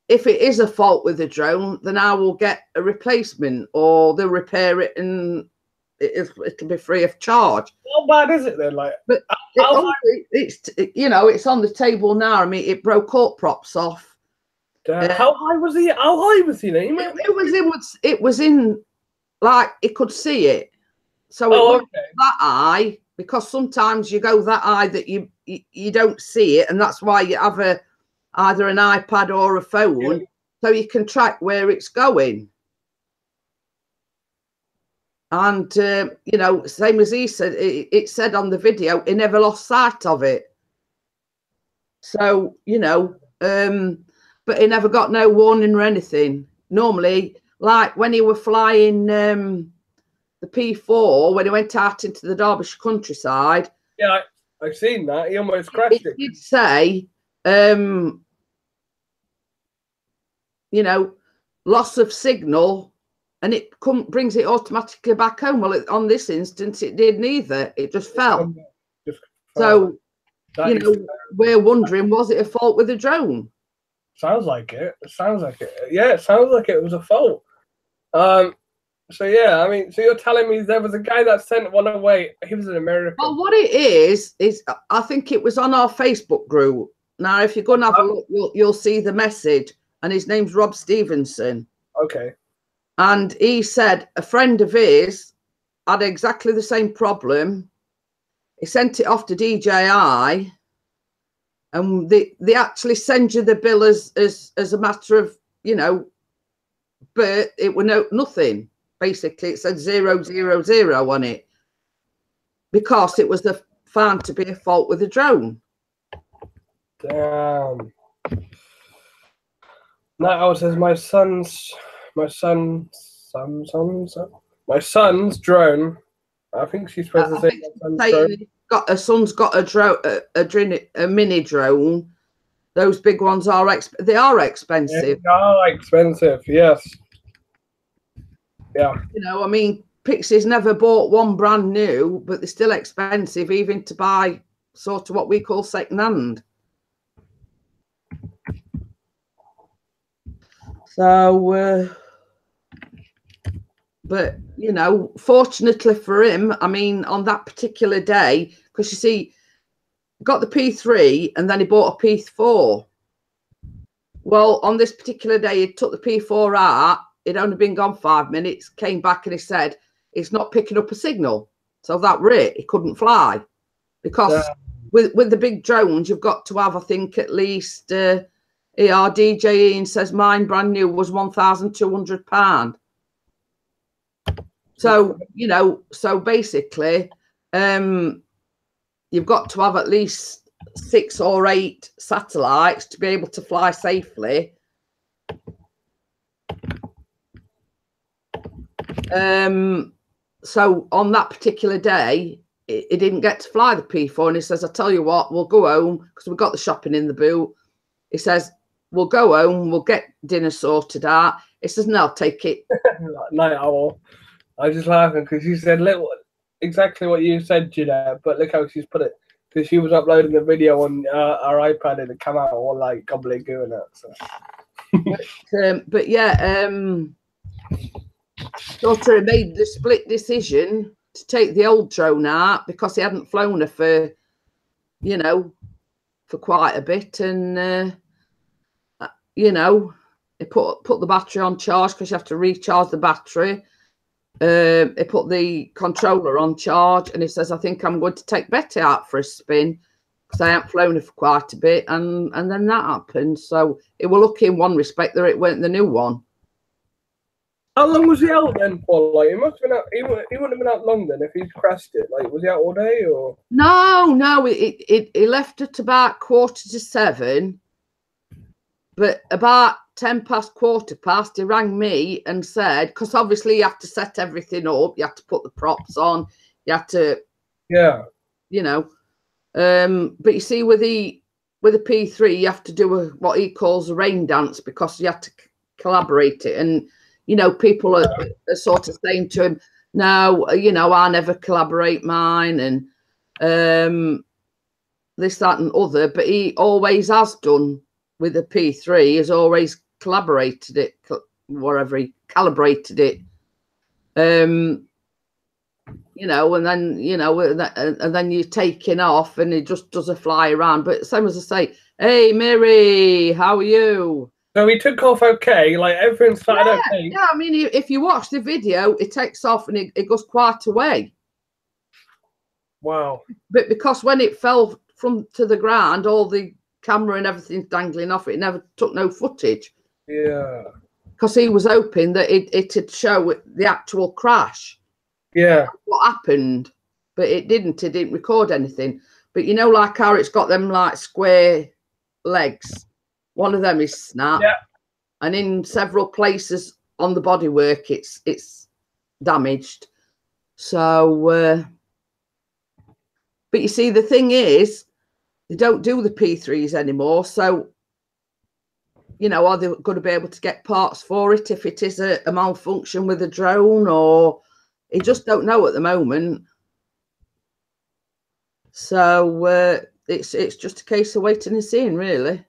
if it is a fault with the drone, then I will get a replacement, or they'll repair it and it'll be free of charge. How bad is it then? Like, but it's you know, it's on the table now. I mean, it broke up props off. How high was he? How high was he? It was in like it could see it. So it wasn't that high, because sometimes you go that high that you don't see it, and that's why you have either an iPad or a phone, so you can track where it's going. And you know, same as he said, it said on the video, he never lost sight of it. So, you know, but he never got no warning or anything. Normally, like when he were flying the P4, when he went out into the Derbyshire countryside. Yeah, I've seen that. He almost crashed it. He did say, you know, loss of signal, and it brings it automatically back home. Well, on this instance, it did neither. It just fell. So, you know, we're wondering, was it a fault with the drone? Sounds like it. It sounds like it. Yeah, it sounds like it was a fault. So yeah, I mean, so you're telling me there was a guy that sent one away. He was in America. Well, what it is I think it was on our Facebook group. Now, if you're going to have a look, you'll see the message, and his name's Rob Stevenson. Okay. And he said a friend of his had exactly the same problem. He sent it off to DJI, and they actually send you the bill as a matter of, you know, but it were nothing. Basically, it said 000 on it because it was found to be a fault with the drone. Damn. Now it says my son's drone. I think she's supposed to say my son's drone. Her son's got a mini drone. Those big ones are expensive. They are expensive. They are expensive, yes. Yeah. You know, I mean, Pixie's never bought one brand new, but they're still expensive, even to buy sort of what we call second hand. So, but, you know, fortunately for him, I mean, on that particular day, because you see, got the P3 and then he bought a P4. Well, on this particular day, he took the P4 out. It'd only been gone 5 minutes, came back and he said, it's not picking up a signal. So that rate, he couldn't fly. Because with the big drones, you've got to have, I think, at least, DJ Ian says mine brand new was £1,200. So, you know, so basically, you've got to have at least 6 or 8 satellites to be able to fly safely. So on that particular day, he didn't get to fly the P4, and he says, I tell you what, we'll go home because we've got the shopping in the boot. He says, we'll go home, we'll get dinner sorted out. He says, no, I'll take it. Night owl. I was just laughing because she said exactly what you said, Jeanette, but look how she's put it. Because she was uploading the video on our iPad and it came out all like gobbledygook and that. So. But yeah, daughter made the split decision to take the old drone out because he hadn't flown her for, you know, for quite a bit, and you know, he put the battery on charge because you have to recharge the battery. He put the controller on charge, and he says, I think I'm going to take Betty out for a spin because I haven't flown her for quite a bit, and then that happened. So it will look in one respect that it weren't the new one. How long was he out then for? Like, he must have been out. He wouldn't have been out long then if he crashed it. Like, was he out all day or? No. He left at about 7:15, but about 7:45, he rang me and said, because obviously you have to set everything up, you have to put the props on, you have to, yeah, you know. But you see, with the P3, you have to do what he calls a rain dance because you have to collaborate it, and you know, people are sort of saying to him, no, you know, I never collaborate mine, and this, that, and other. But he always has done with the P3. He's always collaborated it, whatever, he calibrated it. You know, and then, you know, and then you're taking off and it just does a fly around. But same as I say, hey, Mary, how are you? So he took off okay, like everything started okay. Yeah, I mean, if you watch the video, it takes off and it goes quite away. Wow. But because when it fell to the ground, all the camera and everything's dangling off, it never took no footage. Yeah. Because he was hoping that it'd show the actual crash. Yeah. What happened, but it didn't. It didn't record anything. But you know, like how it's got them like square legs. One of them is snapped, yeah. And in several places on the bodywork, it's damaged. So, but you see, the thing is, they don't do the P3s anymore. So, you know, are they going to be able to get parts for it if it is a malfunction with a drone, or you just don't know at the moment. So it's just a case of waiting and seeing, really.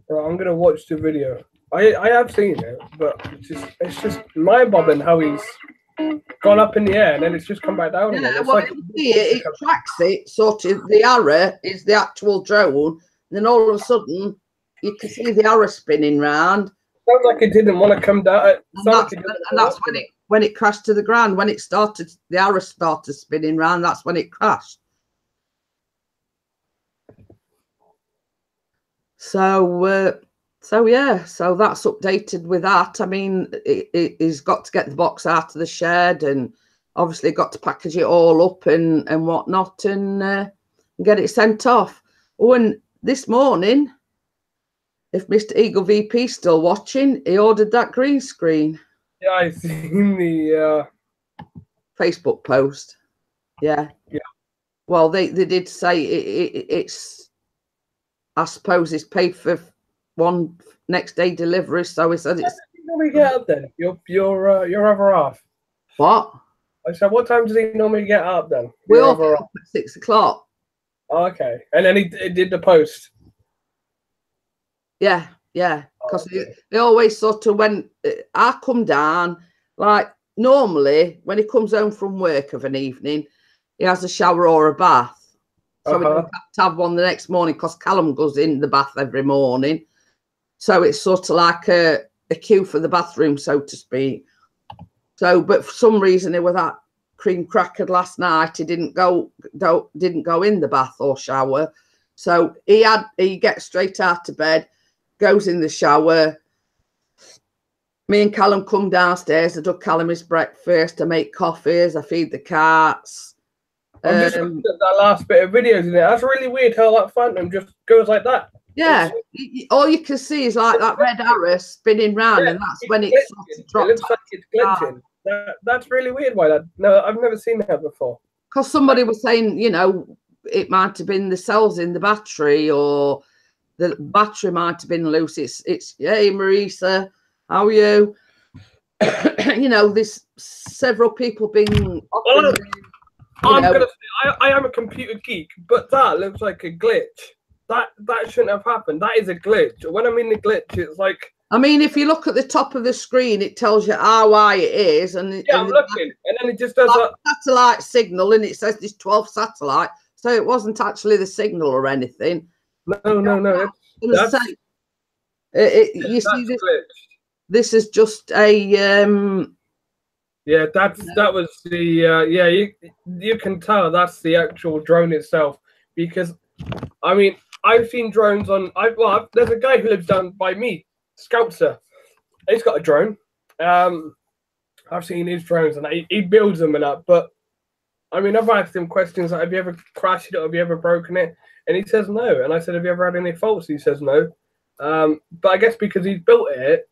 I'm gonna watch the video. I have seen it, but it's just mind-boggling how he's gone up in the air and then it's just come back down again. It's well, like it tracks it, sort of. The arrow is the actual drone, and then all of a sudden you can see the arrow spinning round. Sounds like it didn't want to come down. And that's when it crashed to the ground. When it started, the arrow started spinning round. That's when it crashed. So yeah, so that's updated with that. I mean, he's got to get the box out of the shed, and obviously got to package it all up and whatnot, and get it sent off. Oh, and this morning, if Mr. Eagle VP still watching, he ordered that green screen. Yeah, I seen the Facebook post. Yeah. Yeah. Well, they did say it's, I suppose it's paid for one next day delivery. So he said it's. You normally get up then? Your other half. What? I said, what time does he normally get up then? We Your all other get half. up at 6 o'clock. Oh, okay, and then he did the post. Yeah, yeah. Because they always sort of, when I come down, like normally when he comes home from work of an evening, he has a shower or a bath. So we don't have to have one the next morning because Callum goes in the bath every morning. So it's sort of like a queue for the bathroom, so to speak. So, but for some reason, with that cream crackered last night, he didn't go in the bath or shower. So he gets straight out of bed, goes in the shower. Me and Callum come downstairs. I do Callum his breakfast. I make coffees. I feed the cats. I'm just looking at that last bit of videos in there. That's really weird how that phantom just goes like that. Yeah, all you can see is like that red arrow spinning round, and that's when it sort of it looks like it's glitching. That's really weird. Why that? No, I've never seen that before. Because somebody was saying, you know, it might have been the cells in the battery, or the battery might have been loose. It's hey Marisa, how are you? You know, there's several people being. I'm gonna say I am a computer geek, but that looks like a glitch. That shouldn't have happened. That is a glitch. When I mean the glitch, it's like. I mean, if you look at the top of the screen, it tells you how high it is, and yeah, I'm looking, and then it just does that satellite signal, and it says there's 12 satellite, so it wasn't actually the signal or anything. No. You see, this is just a yeah, that was the you can tell that's the actual drone itself, because I mean I've seen drones on there's a guy who lives down by me, Scoutser. He's got a drone. I've seen his drones and he builds them and that, but I mean I've asked him questions like, have you ever crashed it, have you ever broken it? And he says no. And I said, have you ever had any faults? He says no. But I guess because he built it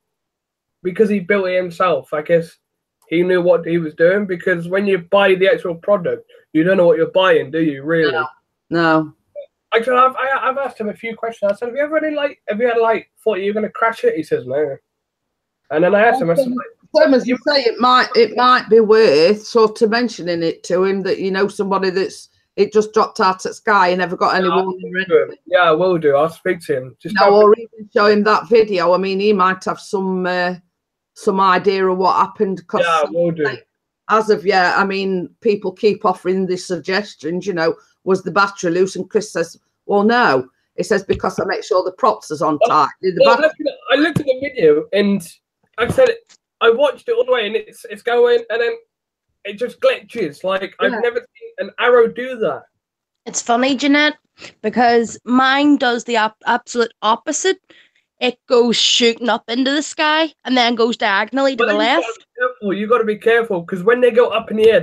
himself, I guess he knew what he was doing, because when you buy the actual product, you don't know what you're buying, do you, really? No. Actually, I've asked him a few questions. I said, have you had thought you were going to crash it? He says no. And then I asked him, I said, as you say, it might be worth sort of mentioning it to him that, you know, somebody it just dropped out at sky and never got any warning or anything. Yeah, I will do. I'll speak to him. Or even show him that video. I mean, he might have some idea of what happened. Yeah, I will do. As of yet, I mean, people keep offering these suggestions, you know, was the battery loose? And Chris says, well, no. He says, because I make sure the props is on tight. I looked at the video and I said, I watched it all the way and it's going, and then it just glitches. Like, I've never seen an arrow do that. It's funny, Jeanette, because mine does the absolute opposite. It goes shooting up into the sky and then goes diagonally to the left. You got to be careful, because when they go up in the air,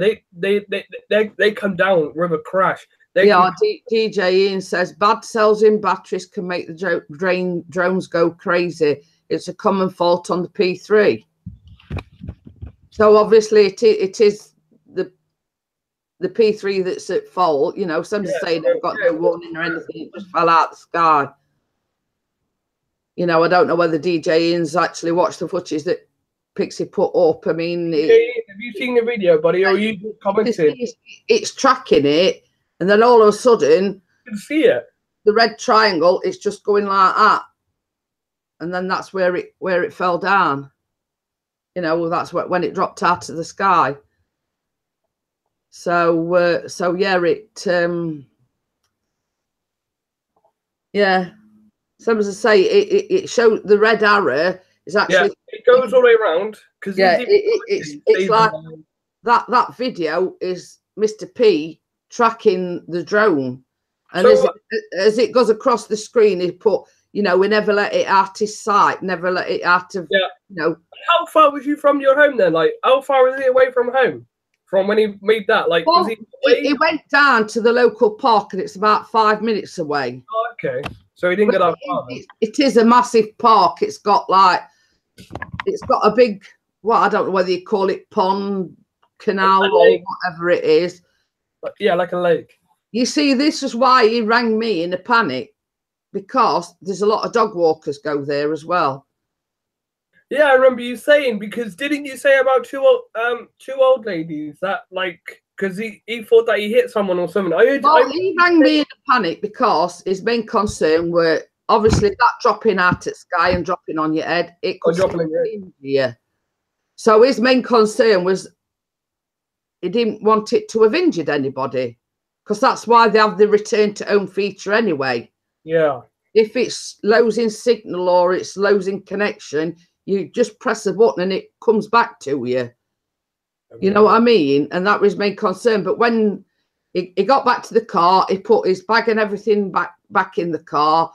they come down with a crash. DJ Ian says bad cells in batteries can make the drones go crazy. It's a common fault on the P3. So obviously it is the P3 that's at fault. You know, some say they've got no warning or anything. It just fell out of the sky. You know, I don't know whether DJ Ian's actually watched the footage that Pixie put up. I mean, have you seen the video, buddy? Or are you just commenting? It's tracking it, and then all of a sudden, you can see it. The red triangle is just going like that, and then that's where it fell down. You know, that's when it dropped out of the sky. So yeah. So as I say, it shows the red arrow is actually it goes all the way around, because it's like that video is Mr. P tracking the drone, and as it goes across the screen, you know, we never let it out his sight, never let it out of, Yeah. you know. How far was you from your home then? Like, how far was he away from home from when he made that? Like, Well, was he away? he went down to the local park and it's about 5 minutes away. Oh, okay. So he didn't get that far. It is a massive park. It's got like, it's got a big, well, I don't know whether you call it pond, canal, or whatever it is. Yeah, like a lake. You see, this is why he rang me in a panic, because there's a lot of dog walkers go there as well. Yeah, I remember you saying, because didn't you say about two old ladies that, like, because he thought that he hit someone or something? He rang me in a panic because his main concern were obviously that dropping out at sky and dropping on your head. It could injure you. So his main concern was he didn't want it to have injured anybody, because that's why they have the return to home feature anyway. Yeah. If it's losing signal or it's losing connection, you just press a button and it comes back to you. You know what I mean? And that was my concern. But when he got back to the car, he put his bag and everything back in the car.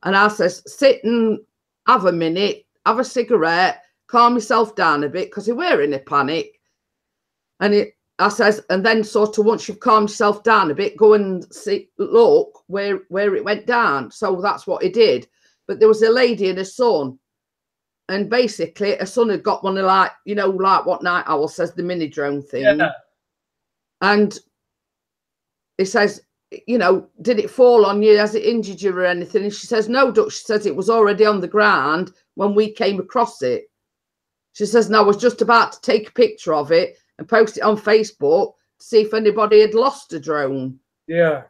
And I says, sit and have a minute, have a cigarette, calm yourself down a bit, because he were in a panic. And I says, and then sort of once you've calmed yourself down a bit, go and look where it went down. So that's what he did. But there was a lady and a son. And basically, a son had got one of, like, you know, like what Night Owl says, the mini drone thing. Yeah. And he says, you know, did it fall on you? Has it injured you or anything? And she says, no, Duck. She says it was already on the ground when we came across it. She says, no, I was just about to take a picture of it and post it on Facebook to see if anybody had lost a drone. Yeah.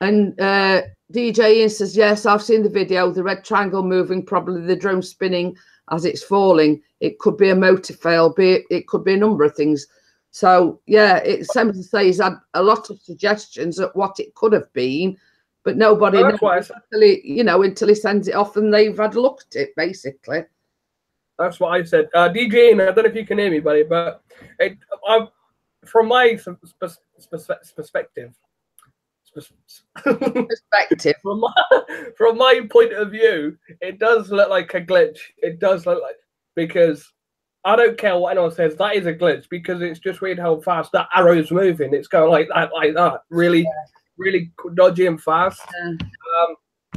And DJ Ian says, yes, I've seen the video, the red triangle moving, probably the drone spinning as it's falling. It could be a motor fail, it could be a number of things. So yeah, it's same as I say, he's had a lot of suggestions at what it could have been, but nobody knows until he sends it off and they've had a look at it, basically. That's what I said. DJ Ian, I don't know if you can hear me, buddy, but from my perspective. From my point of view, it does look like a glitch. It does look like, because I don't care what anyone says, that is a glitch, because it's just weird how fast that arrow is moving. It's going like that, really dodgy and fast.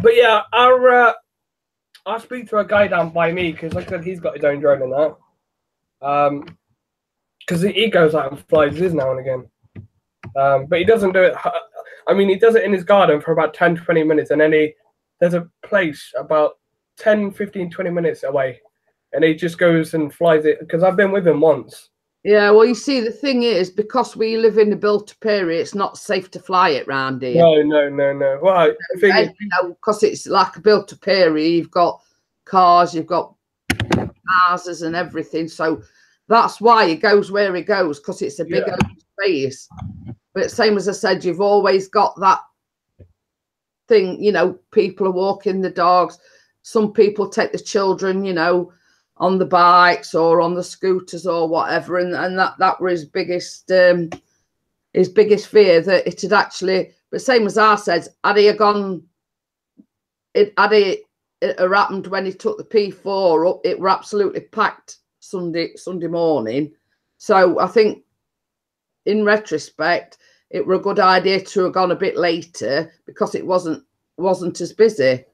But yeah, I'll speak to a guy down by me, because like I said, he's got his own drone and that. Because he goes out and flies his now and again. But he doesn't do it. I mean, he does it in his garden for about 10, 20 minutes, and then there's a place about 10, 15, 20 minutes away, and he just goes and flies it, because I've been with him once. Yeah, well, you see, the thing is, because we live in the built-up area, it's not safe to fly it round here. No. Well, because it's like a built-up area, you've got cars, you've got houses and everything, so that's why it goes where it goes, because it's a big open space. But same as I said, you've always got that thing, you know, people are walking the dogs. Some people take the children, you know, on the bikes or on the scooters or whatever. And that was his biggest fear, that it had actually, but same as I said, had it happened when he took the P4 up, it were absolutely packed Sunday morning. So I think in retrospect, it were a good idea to have gone a bit later, because it wasn't as busy.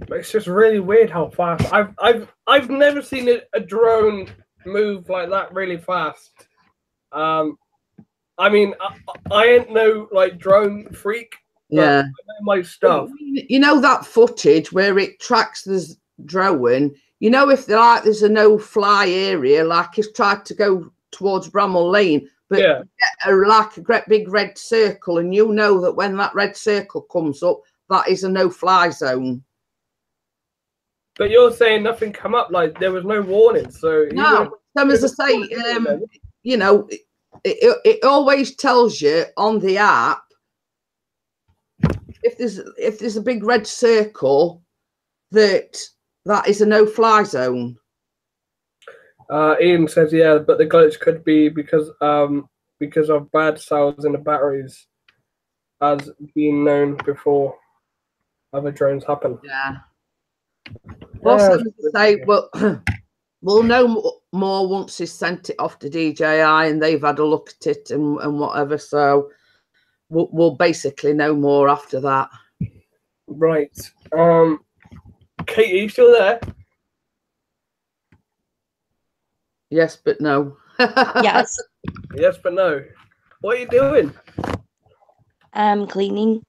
It's just really weird how fast. I've never seen a drone move like that really fast. I mean, I ain't no like drone freak. Yeah, I know my stuff. You know that footage where it tracks the drone. You know, if there's a no-fly area, like he's tried to go towards Bramall Lane, but get like a great big red circle, and you know that when that red circle comes up, that is a no-fly zone. But you're saying nothing come up, like there was no warning. So no, as I say, you know, it always tells you on the app if there's a big red circle that is a no-fly zone. Ian says, yeah, but the glitch could be because of bad cells in the batteries, as been known before. other drones happen. Yeah. Well, Yeah, some say, well, we'll know more once he's sent it off to DJI and they've had a look at it and whatever. So we'll basically know more after that. right. Kate, are you still there? Yes, but no. Yes. Yes, but no. What are you doing? I'm cleaning.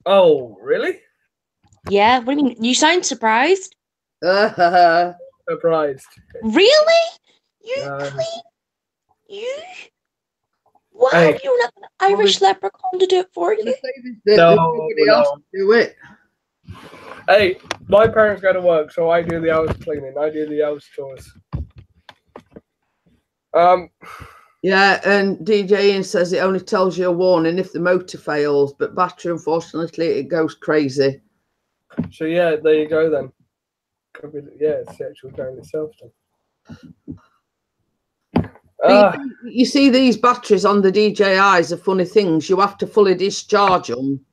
Oh, really? Yeah. What do you mean? You sound surprised. Surprised. Really? You No. clean? You? Why Hey. have you not an Irish leprechaun to do it for you? Nobody else to do it. Hey, my parents go to work, so I do the house cleaning. I do the house chores. Yeah, and DJ Ian says it only tells you a warning if the motor fails, but battery, unfortunately, it goes crazy. So yeah, there you go then. Could be, yeah, it's the actual drone itself then. You see these batteries on the DJIs are funny things. You have to fully discharge them.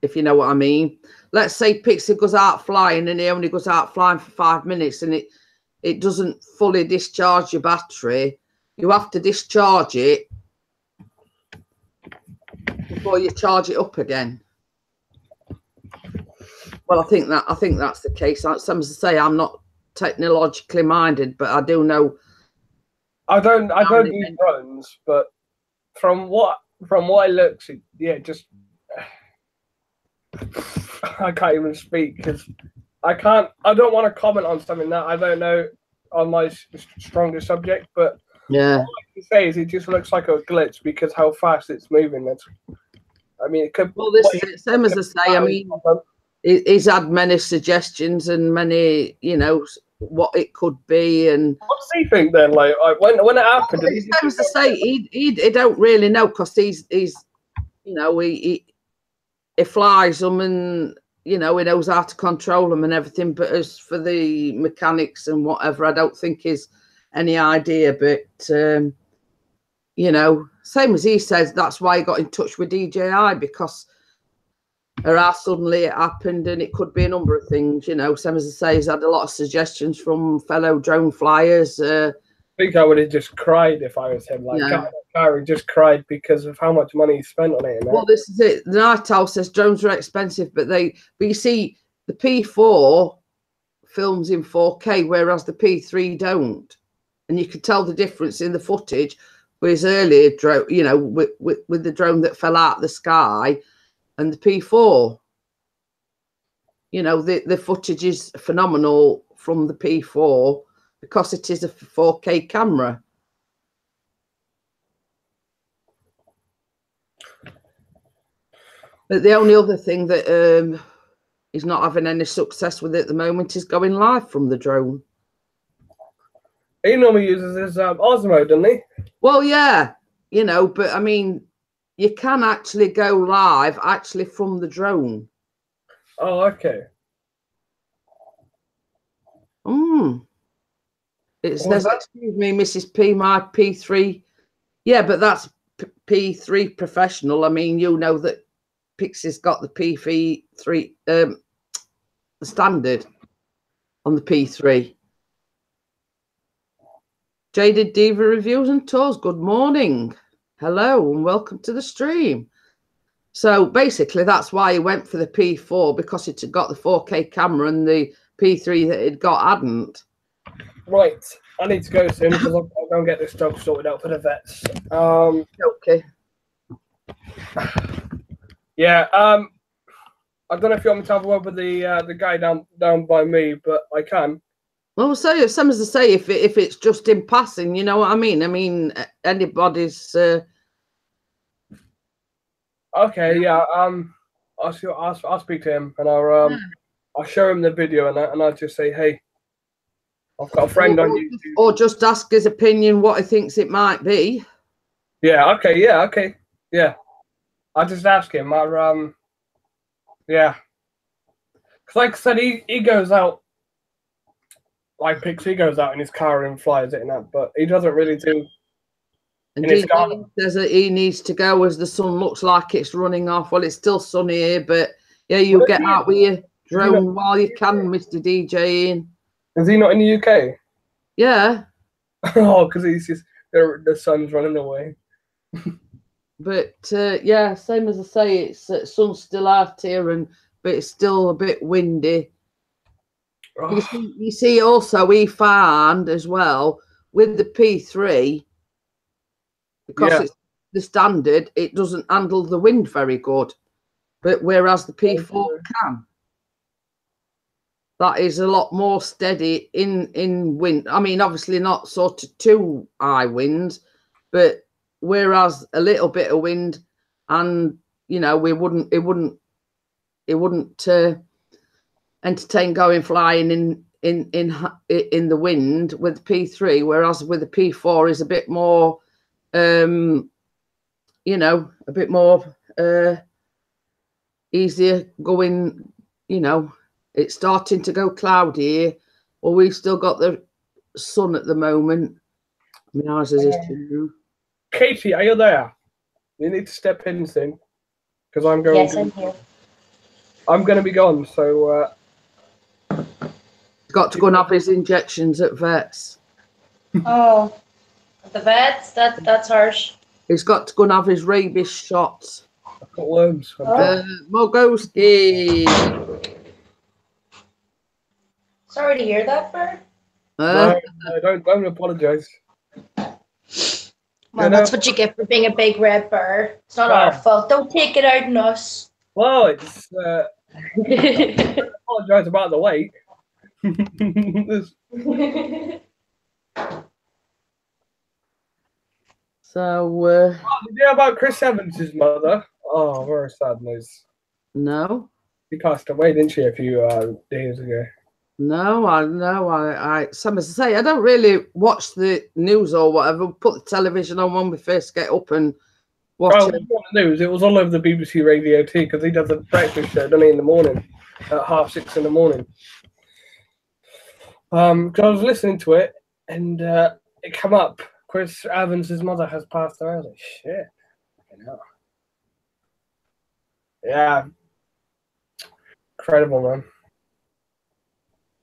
If you know what I mean. Let's say Pixie goes out flying and he only goes out flying for 5 minutes and it doesn't fully discharge your battery. You have to discharge it before you charge it up again. Well, I think that's the case. Some say I'm not technologically minded, but I do know. I don't do drones, but from what it looks, yeah, just I can't even speak because I don't want to comment on something that I don't know on my strongest subject. But yeah, all I can say is it just looks like a glitch because how fast it's moving. I mean, it could. Well, this is it. Same as I say. I mean, he's had many suggestions and many, you know, what it could be. And what does he think then? Like when it happened, well, same as I say, he don't really know because he's you know he flies them and you know he knows how to control them and everything. But as for the mechanics and whatever, I don't think he's any idea. But you know, same as he says, that's why he got in touch with DJI because suddenly it happened and it could be a number of things, you know. Same as I say, he's had a lot of suggestions from fellow drone flyers. I think I would have just cried if I was him. Like, yeah. Gary just cried because of how much money he spent on it. Well, this is it. The Night Owl says drones are expensive, but you see, the P4 films in 4K, whereas the P3 don't. And you could tell the difference in the footage with his earlier drone, you know, with the drone that fell out of the sky and the P4. You know, the footage is phenomenal from the P4 because it is a 4K camera. But the only other thing that he's not having any success with at the moment is going live from the drone. He normally uses his Osmo, doesn't he? Well, yeah, you know, but I mean, you can actually go live actually from the drone. Oh, okay. It says, excuse me, Mrs. P, my P3. Yeah, but that's P3 professional. I mean, you know that Pixie's got the P3 the standard on the P3. Jaded Diva Reviews and Tours, good morning. Hello and welcome to the stream. So basically that's why he went for the P4 because it had got the 4K camera and the P3 that it got hadn't. Right, I need to go soon because I'll go and get this dog sorted out for the vets. Okay. Yeah, I don't know if you want me to have a word with the guy down by me, but I can. Well, so some as I say, if it's just in passing, you know what I mean. I mean, anybody's. Okay, yeah. I'll speak to him and I'll show him the video and I'll just say, hey, I've got a friend on YouTube. Or just ask his opinion, what he thinks it might be. Yeah. Okay. Yeah. Okay. Yeah. I'll just ask him. Yeah. Because like I said, he goes out. Like Pixie goes out in his car and flies it and that, but he doesn't really do And it's DJ gone. says that he needs to go as the sun looks like it's running off. Well, it's still sunny here, but yeah, you Well, get is he- out with your he drone not- while you can, Mr. DJ Ian. Is he not in the UK? Yeah, Oh, because he's just the sun's running away. but yeah, same as I say, it's sun's still out here, but it's still a bit windy. You see, also we found as well with the P3, because Yeah. it's the standard, it doesn't handle the wind very good, but whereas the P4 can. That is a lot more steady in wind. I mean, obviously not sort of too high winds, but whereas a little bit of wind, and you know, it wouldn't entertain going flying in the wind with P3, whereas with the P4 is a bit more, you know, a bit more easier going. You know, it's starting to go cloudy here. Well, we've still got the sun at the moment. My eyes is too. Katie, are you there? You need to step in soon, because I'm going. Yes, I'm here. I'm going to be gone, so. He's got to go and have his injections at vets. Oh, the vets. That's harsh. He's got to go and have his rabies shots. I've got worms. Mogoski. Sorry to hear that, Bert. No, don't apologise. Well, You know- that's what you get for being a big red bear. It's not our fault. Don't take it out on us. Well, it's apologise about the weight. So, Did you hear about Chris Evans' mother? Oh, very sad news. no. She passed away, didn't she, a few days ago? No, some as I say, I don't really watch the news or whatever. Put the television on when we first get up and watch Oh, it. it was on the news. It was all over the BBC radio too, because he does a breakfast show, doesn't he, in the morning, at 6:30 in the morning. Because I was listening to it, and it came up. Chris Evans' mother has passed away. I was like, shit. Fucking hell. Yeah. Incredible, man.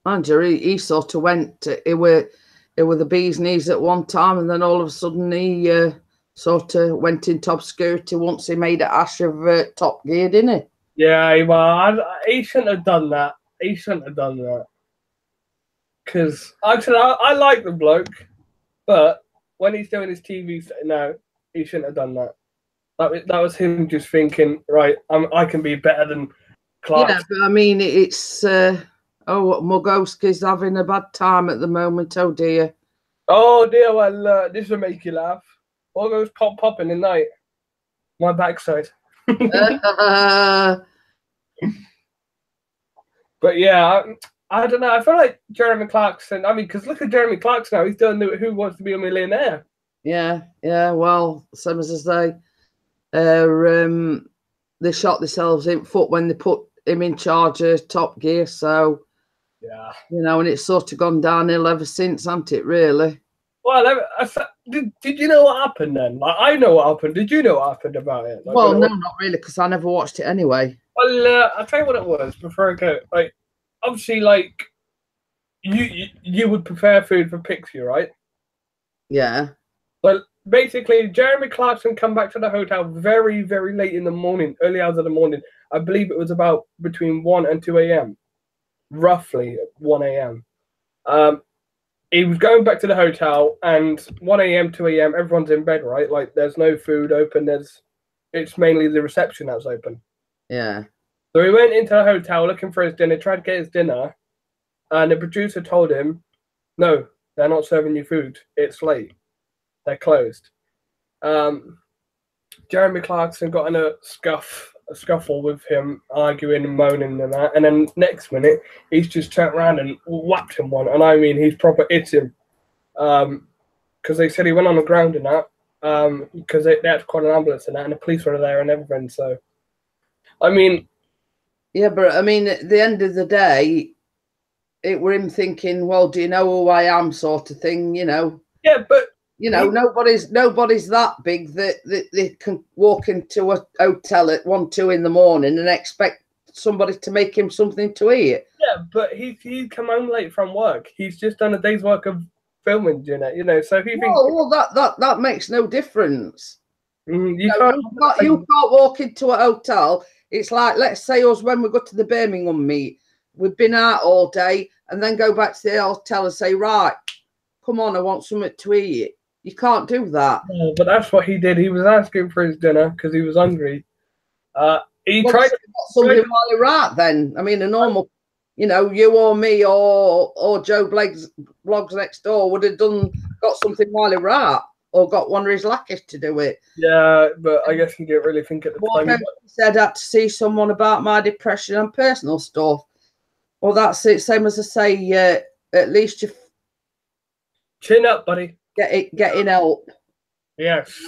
Mind you, he sort of went. It were the bee's knees at one time, and then all of a sudden he sort of went into obscurity once he made a hash of Top Gear, didn't he? Yeah, well, he shouldn't have done that. He shouldn't have done that. Because actually, I like the bloke, but when he's doing his TV now, he shouldn't have done that. That was him just thinking, right, I can be better than Clark. Yeah, but I mean, it's Mogoski's having a bad time at the moment. Oh dear. Oh dear, well, this will make you laugh. All goes popping in night. My backside. But yeah, I don't know. I feel like Jeremy Clarkson. I mean, because look at Jeremy Clarkson now. He's done Who Wants to Be a Millionaire. Yeah. Well, same as they shot themselves in foot when they put him in charge of Top Gear. So Yeah. you know, and it's sort of gone downhill ever since, hasn't it? Really. Well, did you know what happened then? Like, I know what happened. Did you know what happened about it? Like, Well, no, not really, because I never watched it anyway. Well, I'll tell you what it was before I go. Like, obviously, like you would prepare food for Pixie, right? Yeah. Well, basically, Jeremy Clarkson come back to the hotel very, very late in the morning, early hours of the morning. I believe it was about between 1 and 2 a.m. Roughly 1 a.m. He was going back to the hotel, and 1 a.m., 2 a.m., everyone's in bed, right? Like, there's no food open. It's mainly the reception that's open. Yeah. So he went into the hotel looking for his dinner, tried to get his dinner, and the producer told him, no, they're not serving you food. It's late. They're closed. Jeremy Clarkson got in a scuffle with him, arguing and moaning and that, and then next minute he's just turned around and whacked him one, and I mean he's proper hit him, because they said he went on the ground and that, because they had to call an ambulance and that, and the police were there and everything. So, I mean, yeah, but I mean, at the end of the day, it were him thinking, well, do you know who I am, sort of thing, you know? Yeah, but You know, nobody's that big that they can walk into a hotel at 1, 2 in the morning and expect somebody to make him something to eat. Yeah, but he come home late from work. He's just done a day's work of filming, you know. So if you think, Well, that makes no difference. you can't walk into a hotel. It's like, let's say us when we go to the Birmingham meet, we've been out all day and then go back to the hotel and say, right, come on, I want something to eat. You can't do that. No, but that's what he did. He was asking for his dinner because he was hungry. He tried to something while you're out then. I mean, a normal, you know, you or me or Joe Blogs next door would have got something while you're out or got one of his lackeys to do it. Yeah, but I guess he didn't really think at the time. He said I had to see someone about my depression and personal stuff. Well, that's it. Same as I say, at least you chin up, buddy. Getting help. Yes.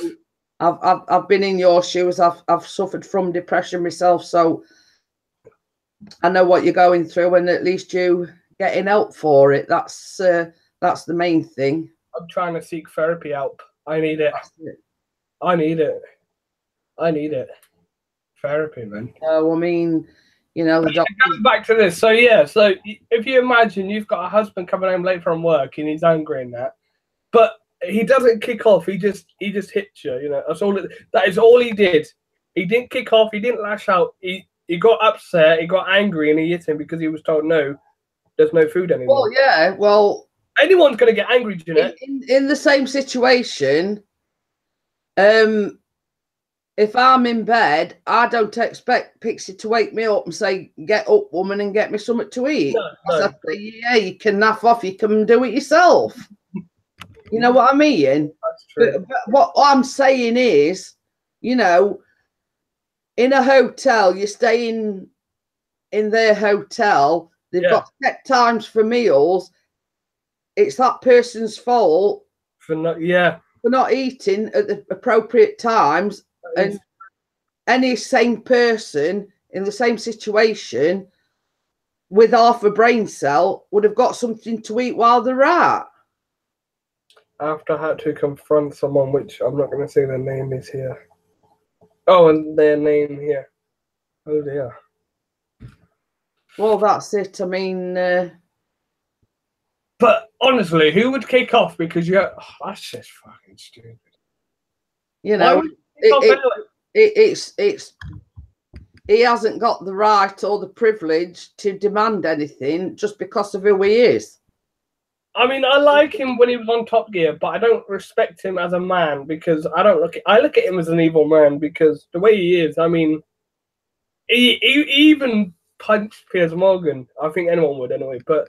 I've been in your shoes. I've suffered from depression myself, so I know what you're going through, and at least you getting help for it. That's the main thing. I'm trying to seek therapy help. I need it. I need it. I need it. Therapy, man. I mean, you know, the doctor. Back to this. So yeah, so if you imagine you've got a husband coming home late from work and he's angry and that, but he doesn't kick off. He just hits you. You know, that is all he did. He didn't kick off. He didn't lash out. He got upset. He got angry, and he hit him because he was told no, there's no food anymore. Well, yeah. Well, anyone's gonna get angry, Jeanette. In the same situation, if I'm in bed, I don't expect Pixie to wake me up and say, "Get up, woman, and get me something to eat." No. I say, yeah, you can naff off. You can do it yourself. You know what I mean? That's true. But what I'm saying is, you know, in a hotel, you're staying in their hotel. They've got set times for meals. It's that person's fault for not eating at the appropriate times. And any sane person in the same situation with half a brain cell would have got something to eat while they're out. After I had to confront someone, which I'm not going to say their name is here. Oh, and their name here. Oh dear. Well, that's it. I mean, but honestly, who would kick off? Because that's just fucking stupid. You know, it's he hasn't got the right or the privilege to demand anything just because of who he is. I mean, I like him when he was on Top Gear, but I don't respect him as a man because I look at him as an evil man because the way he is. I mean, he even punched Piers Morgan. I think anyone would anyway. But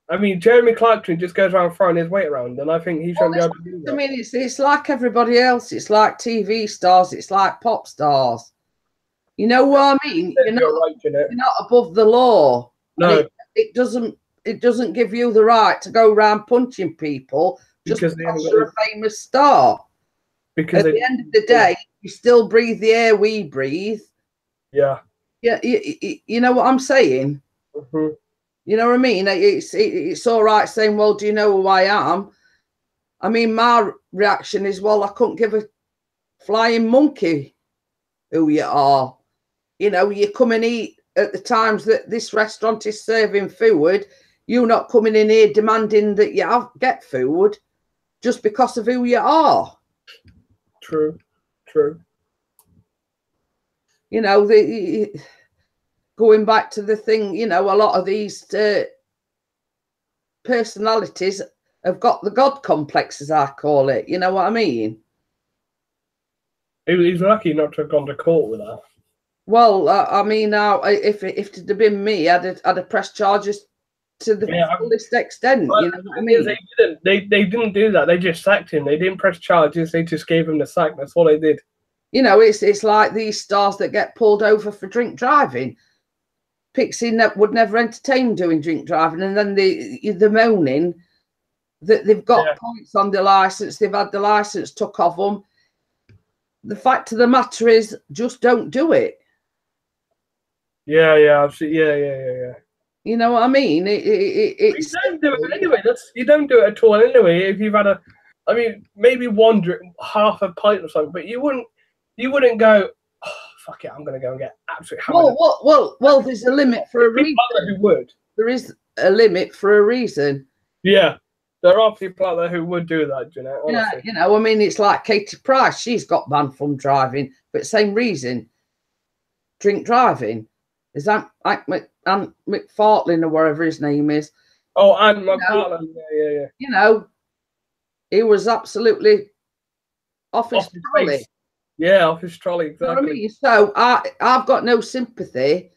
I mean, Jeremy Clarkson just goes around throwing his weight around, and I think he should be able to do that. I mean, it's like everybody else. It's like TV stars. It's like pop stars. You know what I mean? You're not above the law. No, it doesn't give you the right to go around punching people just because you're a famous star. Because at the end of the day, you still breathe the air we breathe. Yeah. Yeah. You know what I'm saying? Mm-hmm. You know what I mean? It's all right saying, well, do you know who I am? I mean, my reaction is, well, I couldn't give a flying monkey who you are. You know, you come and eat at the times that this restaurant is serving food. You're not coming in here demanding that you get food just because of who you are. True. You know, going back to the thing, you know, a lot of these personalities have got the God complex, as I call it. You know what I mean? He's lucky not to have gone to court with that. Well, I mean, now if it had been me, I'd have pressed charges to the fullest extent. Well, you know what I mean? They didn't do that. They just sacked him. They didn't press charges. They just gave him the sack. That's all they did. You know, it's like these stars that get pulled over for drink driving. Pixie would never entertain doing drink driving, and then they're moaning that they've got points on their license. They've had the license took off them. The fact of the matter is, just don't do it. Yeah, absolutely. Yeah. You know what I mean? You don't do it anyway. You don't do it at all anyway. If you've had I mean, maybe one drink, half a pint or something, but you wouldn't go, oh, fuck it, I'm gonna go and get absolutely hammered. Well, there's a limit for a reason. People out there who would. There is a limit for a reason. Yeah, there are people out there who would do that, Jeanette. Yeah, Honestly. you know, I mean, it's like Katie Price. She's got banned from driving, but same reason. Drink driving. Is that like McFartlane or whatever his name is? Oh, and McFartlane. Yeah. You know, he was absolutely off his trolley. Face. Yeah, off his trolley, exactly. You know what I mean? So I've got no sympathy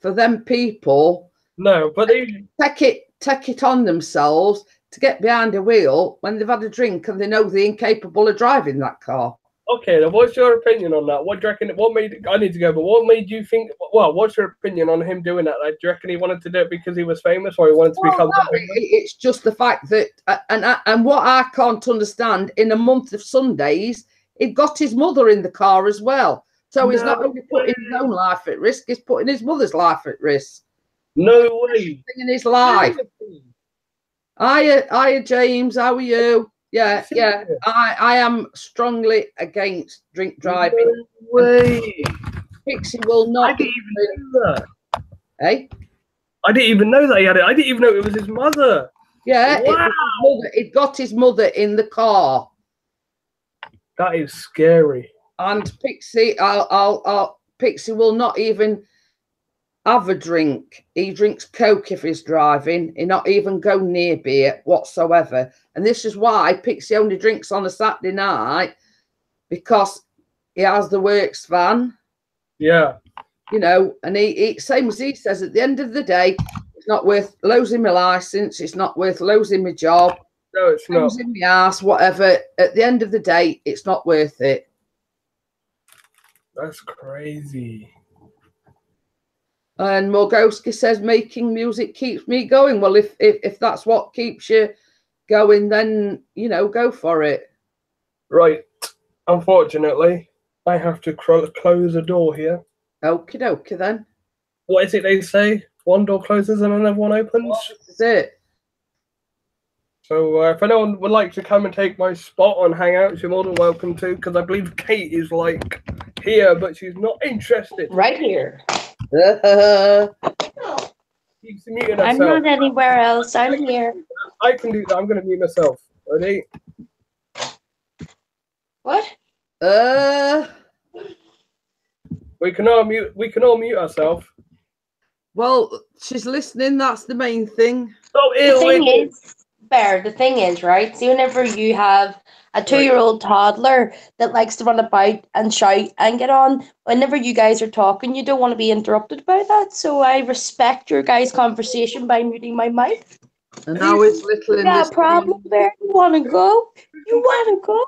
for them people. No, but they take it on themselves to get behind a wheel when they've had a drink and they know they're incapable of driving that car. Okay, then what's your opinion on that? What do you reckon? What made I need to go? But what made you think? Well, what's your opinion on him doing that? Like, do you reckon he wanted to do it because he was famous, or he wanted to become? No, it's just the fact that, and what I can't understand, in a month of Sundays, he got his mother in the car as well. So he's not only putting his own life at risk, he's putting his mother's life at risk. No way. In his life. Hiya, James. How are you? Yeah. I am strongly against drink driving. No way. Pixie will not. I didn't even know that. Hey? I didn't even know that he had it. I didn't even know it was his mother. Yeah. Wow. It got his mother in the car. That is scary. And Pixie, Pixie will not even have a drink. He drinks Coke if he's driving. He not even go near beer whatsoever. And this is why Pixie only drinks on a Saturday night, because he has the works van. Yeah. You know, and he same as he says, at the end of the day, it's not worth losing my license. It's not worth losing my job. No, it's not. Losing my ass, whatever. At the end of the day, it's not worth it. That's crazy. And Morgowski says making music keeps me going. Well, if that's what keeps you going, then, you know, go for it. Right. Unfortunately, I have to close the door here. Okie dokie then. What is it they say? One door closes and another one opens? That's it. So if anyone would like to come and take my spot and hang out, you're more than welcome to, because I believe Kate is like here, but she's not interested. Right here. She's muting herself. I'm not anywhere else. I'm here. I can do that. I'm going to mute myself. Ready? What? We can all mute ourselves. Well, she's listening. That's the main thing. Oh, the thing is, right? See, whenever you have a 2-year-old toddler that likes to run about and shout and get on, whenever you guys are talking, you don't want to be interrupted by that. So I respect your guys' conversation by muting my mic. And now it's little in this problem there. You want to go? You want to go?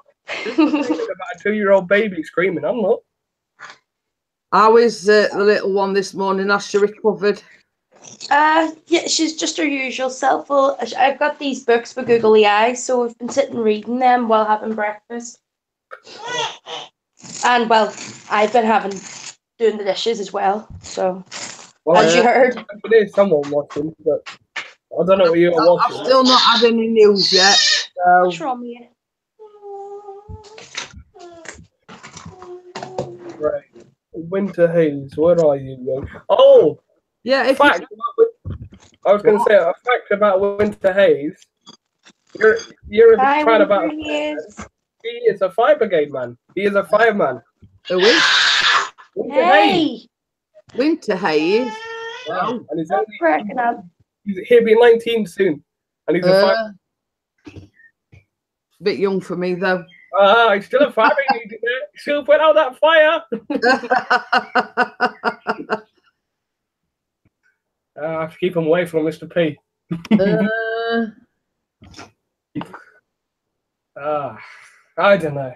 About a 2-year-old baby screaming. I'm not. How is the little one this morning? Has she recovered? Yeah, she's just her usual self. Well, I've got these books for Googly Eyes, so we've been sitting reading them while having breakfast. And, well, I've been doing the dishes as well, so, as you heard. There's someone watching, but I don't know what you're watching. I've still not had any news yet. What's wrong with you? Right. Winter Haze, where are you, young? Oh! Yeah, I was going to say a fact about Winter Haze. You're a fan about. He is a fire brigade man. He is a fireman. Who is? Winter Haze. Winter Haze. Wow. And he'll be 19 soon, and he's a fire. Bit young for me though. He's still a fire brigade. Still put out that fire. I have to keep him away from Mr. P. I don't know.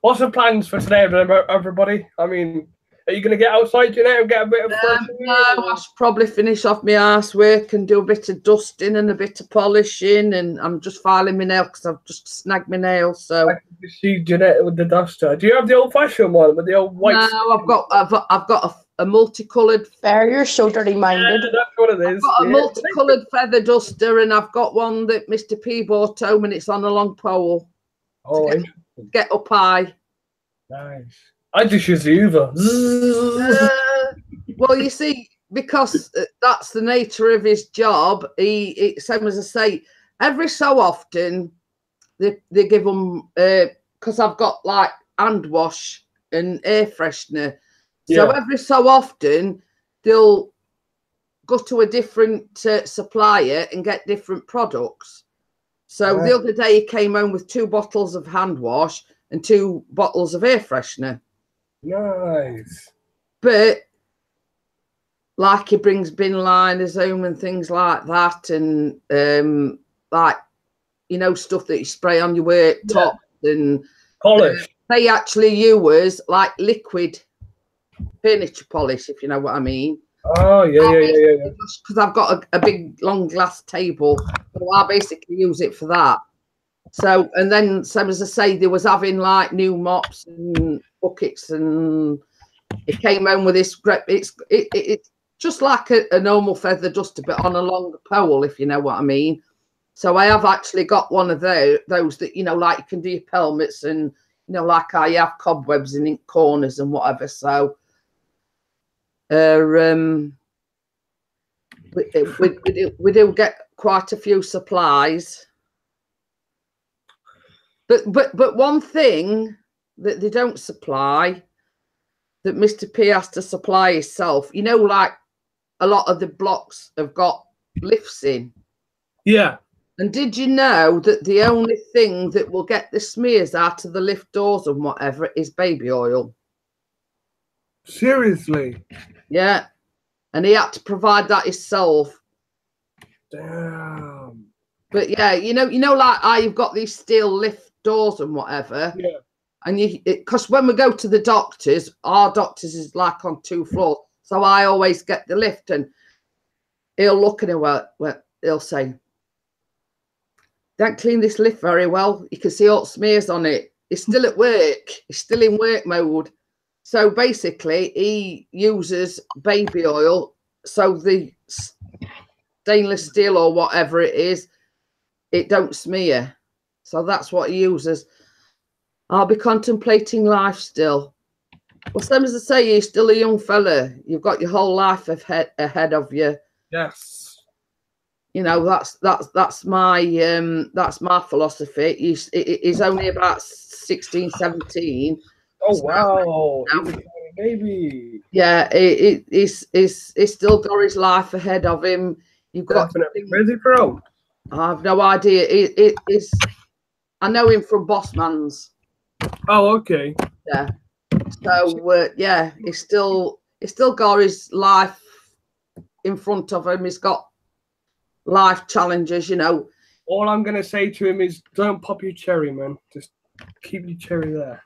What's the plans for today, everybody? I mean, are you going to get outside, and get a bit of fresh air? No, I should probably finish off my housework and do a bit of dusting and a bit of polishing, and I'm just filing my nail because I've just snagged my nail. So I can see Jeanette with the duster. Do you have the old-fashioned one with the old white? No, I've got a multicoloured. Bear, you're so dirty-minded. Yeah, that's what it is. I've got a multicoloured feather duster, and I've got one that Mr. P bought home, and it's on a long pole. Oh, Get up high. nice. I just use the Uber. Well, you see, because that's the nature of his job. Same as I say, every so often they give them because I've got like hand wash and air freshener. So every so often they'll go to a different supplier and get different products. So the other day he came home with 2 bottles of hand wash and 2 bottles of air freshener. Nice. But like he brings bin liners home and things like that, and like, you know, stuff that you spray on your worktop and Polish. they actually use like liquid furniture polish, if you know what I mean. Oh, yeah. Because I've got a big long glass table, so I basically use it for that. So, and then, same as I say, they was having like new mops and buckets, and it came home with this great. It's just like a normal feather duster, but on a longer pole, if you know what I mean. So I have actually got one of those that, you know, like you can do your pelmets, and, you know, like I have cobwebs in corners and whatever. So we do get quite a few supplies. But one thing that they don't supply, that Mr. P has to supply himself, you know, like a lot of the blocks have got lifts in. Yeah. And did you know that the only thing that will get the smears out of the lift doors and whatever is baby oil? Seriously? Yeah. And he had to provide that himself. Damn. But yeah, you know, like you've got these steel lift doors and whatever. Yeah. And because when we go to the doctors, our doctors is like on 2 floors. So I always get the lift, and he'll look at it, he'll say, "Don't clean this lift very well. You can see all smears on it." He's still at work. He's still in work mode. So basically, he uses baby oil, so the stainless steel or whatever it is, it don't smear. So that's what he uses. I'll be contemplating life still. Well, same as I say, you're still a young fella. You've got your whole life ahead of you. Yes. You know, that's my philosophy. He's only about 16, 17. Oh, So, wow. He's a tiny baby. Yeah, he's still got his life ahead of him. You've got. Where's he from? I have no idea. I know him from Bossman's. Oh, okay. Yeah. So yeah, he's still got his life in front of him. He's got life challenges, you know. All I'm gonna say to him is, don't pop your cherry, man. Just keep your cherry there.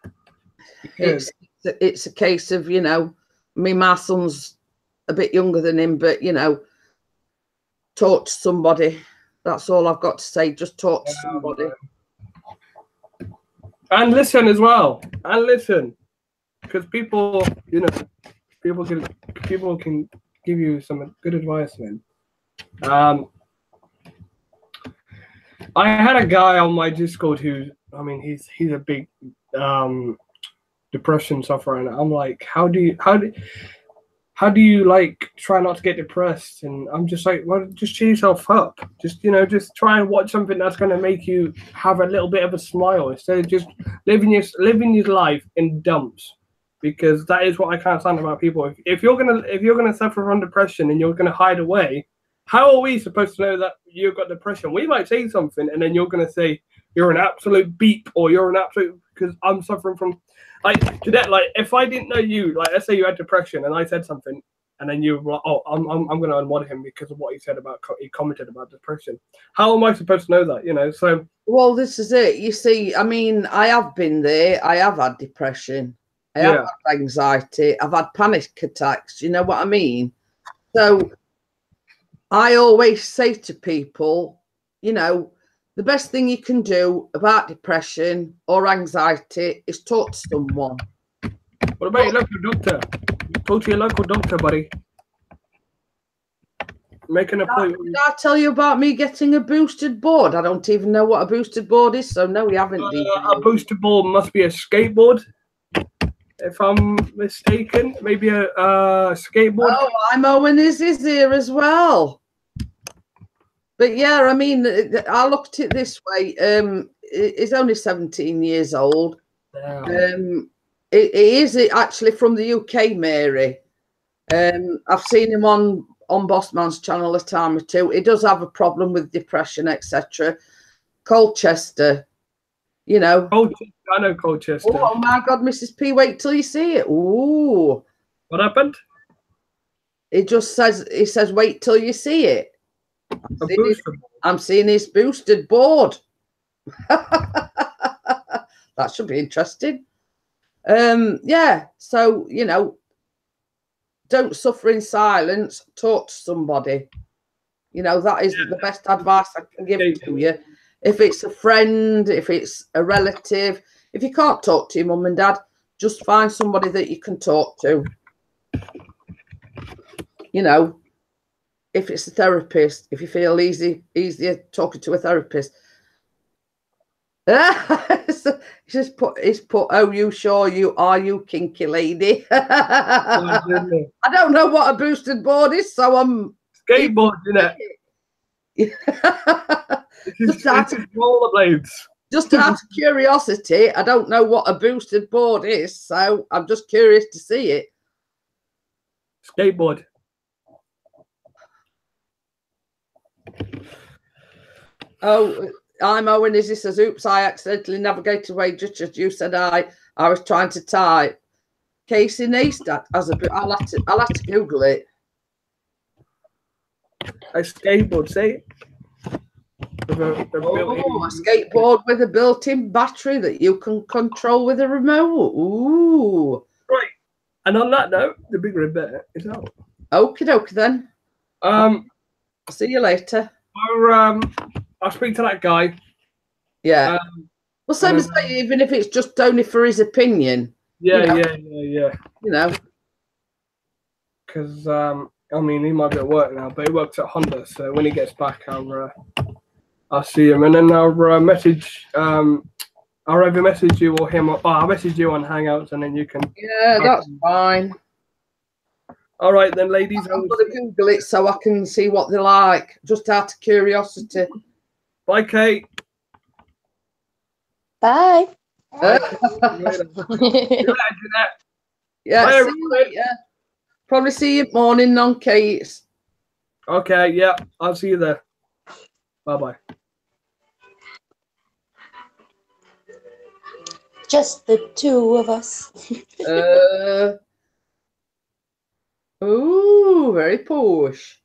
It's a case of, you know, my son's a bit younger than him, but, you know, talk to somebody. That's all I've got to say. Just talk to somebody. And listen as well. And listen. Because people, you know, people can give you some good advice, man. I had a guy on my Discord who, I mean, he's a big depression sufferer, and I'm like, how do you like try not to get depressed? And I'm just like, well, just cheer yourself up. Just, you know, just try and watch something that's going to make you have a little bit of a smile instead of just living your life in dumps. Because that is what I can't stand about people. If you're gonna suffer from depression and you're gonna hide away, how are we supposed to know that you've got depression? We might say something and then you're gonna say you're an absolute beep, or you're an absolute, because I'm suffering from, like, Jeanette, like, if I didn't know you, like, let's say you had depression and I said something and then you were like, oh, I'm gonna unmod him because of what he said about, he commented about depression. How am I supposed to know that, you know? So, well, this is it. You see, I mean, I have been there. I have had depression. I have had anxiety. I've had panic attacks. You know what I mean? So I always say to people, you know, the best thing you can do about depression or anxiety is talk to someone. What about your local doctor? Talk to your local doctor, buddy. Make an appointment. Did I tell you about me getting a boosted board? I don't even know what a boosted board is, so no, we haven't. A boosted board must be a skateboard, if I'm mistaken. Maybe a skateboard. Oh, I'm Owen is here as well. But yeah, I mean, I looked at it this way. He's only 17 years old. Yeah. It is actually from the UK, Mary. I've seen him on Bossman's channel a time or two. He does have a problem with depression, etc. Colchester, you know. Colchester, I know Colchester. Oh my God, Mrs. P, wait till you see it. Ooh. What happened? He says, wait till you see it. I'm seeing his boosted board. That should be interesting. Yeah, so, you know, don't suffer in silence. Talk to somebody. You know, that is the best advice I can give to you. If it's a friend, if it's a relative, if you can't talk to your mum and dad, just find somebody that you can talk to. You know, if it's a therapist, if you feel easier talking to a therapist. He's put, oh, you sure you are, you kinky lady? I don't know what a boosted board is, so I'm skateboard, isn't it? Just rollerblades. Just out of curiosity, I don't know what a boosted board is, so I'm just curious to see it. Skateboard. Oh, I'm Owen Izzy says, oops, I accidentally navigated away just as you said I was trying to type. Casey Neistat as a bit. I'll have to Google it. A skateboard, say. A skateboard with a built-in battery that you can control with a remote. Ooh. Right. And on that note, the big red bear is out. Okie dokie then. See you later. I'll speak to that guy. Yeah. Well, same as say, even if it's just only for his opinion. Yeah, you know, yeah. You know. Because I mean, he might be at work now, but he works at Honda. So when he gets back, I'll see him, and then I'll message. I'll either message you or him, or I'll message you on Hangouts, and then you can. Yeah, that's fine. All right then, ladies. I'm going to Google it so I can see what they're like, just out of curiosity. Bye, Kate. Bye. Yeah, Bye, probably see you morning on Kate's. Okay, yeah, I'll see you there. Bye-bye. Just the two of us. Ooh, very posh.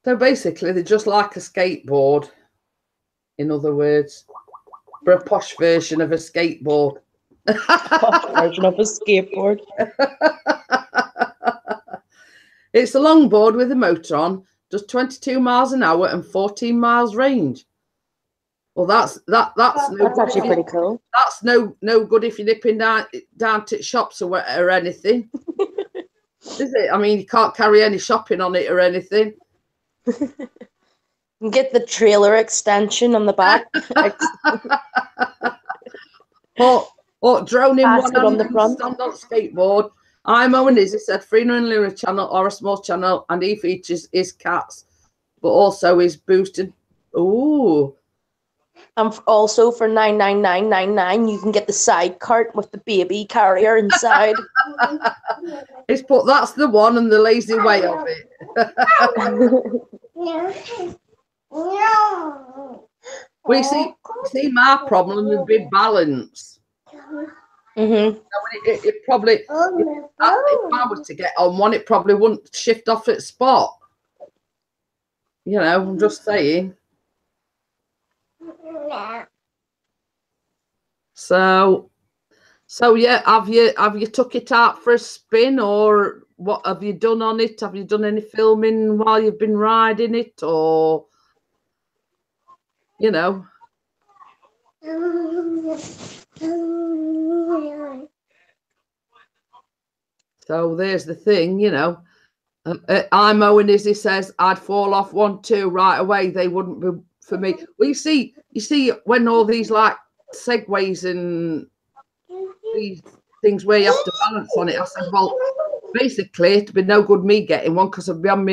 So basically, they're just like a skateboard, in other words, for a posh version of a skateboard. Posh version of a skateboard. It's a longboard with a motor on, does 22 miles an hour and 14 miles range. Well, that's actually pretty cool. That's no good if you're nipping down to shops or anything, is it? I mean, you can't carry any shopping on it or anything. Get the trailer extension on the back. or drone in Pass one it on the front. stand on skateboard. I'm Owen Izzy said Frina and Luna channel or a small channel, and he features his cats, but also his boosted. Ooh. And also for $999.99, you can get the side cart with the baby carrier inside. It's put that's the one and the lazy way of it. We see my problem would be balance. It probably, if I was to get on one, it probably wouldn't shift off its spot. You know, I'm just saying. So yeah, have you took it out for a spin, or what have you done on it? Have you done any filming while you've been riding it, or you know? So there's the thing, you know. Imo and Izzy says I'd fall off 1-2 right away. They wouldn't be for me. Well, you see when all these like segues and these things where you have to balance on it. I said, well, basically it'd be no good me getting one because I'd be on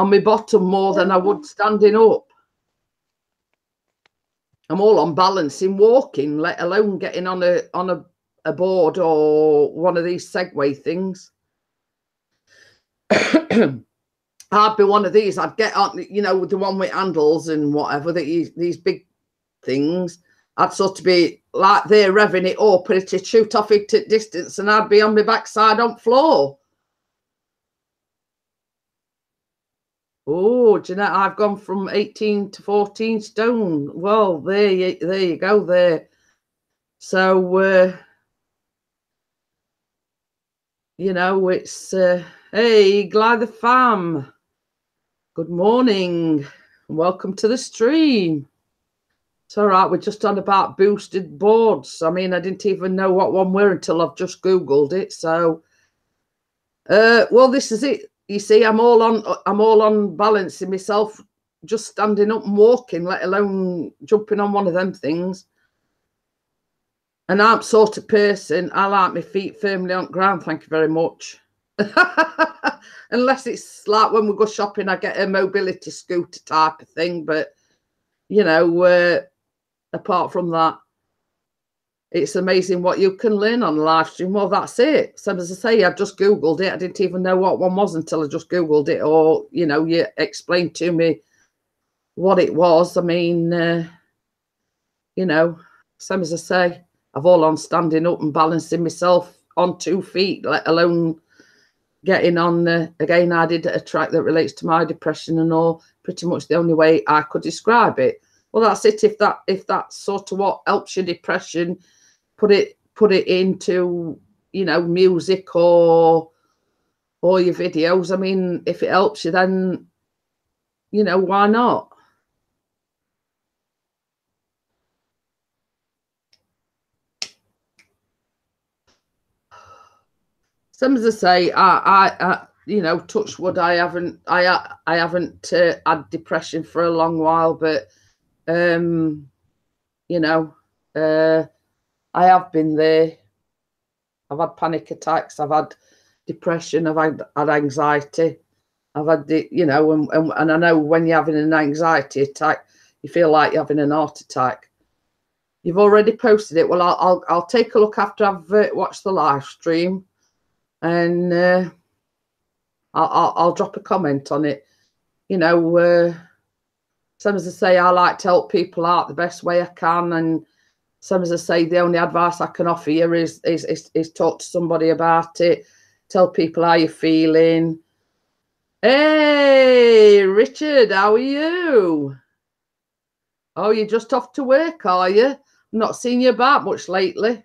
my bottom more than I would standing up. I'm all on balancing walking, let alone getting on a board or one of these Segway things. I'd be one of these. I'd get on, you know, the one with handles and whatever, these big things. I'd sort of be like they're revving it up and it'd shoot off it at distance and I'd be on my backside on floor. Oh, Jeanette, I've gone from 18 to 14 stone. Well, there you go there. So, you know, it's, hey, Glide the Fam. Good morning. Welcome to the stream. It's all right. We're just on about boosted boards. I mean, I didn't even know what one were until I've just Googled it. So, well, this is it. You see, I'm all on balancing myself, just standing up and walking, let alone jumping on one of them things. And I'm sort of person, I like my feet firmly on ground, thank you very much. Unless it's like when we go shopping, I get a mobility scooter type of thing. But, you know, apart from that, it's amazing what you can learn on a live stream. Well, that's it. So as I say, I just Googled it. I didn't even know what one was until I just Googled it, or, you know, you explained to me what it was. I mean, you know, same as I say, I've all on standing up and balancing myself on 2 feet, let alone getting on. Again, I did a track that relates to my depression and all. Pretty much the only way I could describe it. Well, that's it. If that's sort of what helps your depression, put it into, you know, music or your videos. I mean, if it helps you, then, you know, why not? Some as I say, I you know, touch wood, I haven't had depression for a long while, but you know, I have been there. I've had panic attacks. I've had depression. I've had anxiety. I've had the, you know, and I know when you're having an anxiety attack, you feel like you're having an heart attack. You've already posted it. Well, I'll take a look after I've watched the live stream, and I'll drop a comment on it. You know, some as I say, I like to help people out the best way I can, and some as I say, the only advice I can offer you is talk to somebody about it, tell people how you're feeling. Hey, Richard, how are you? Oh, you're just off to work, are you? I'm not seen you about much lately.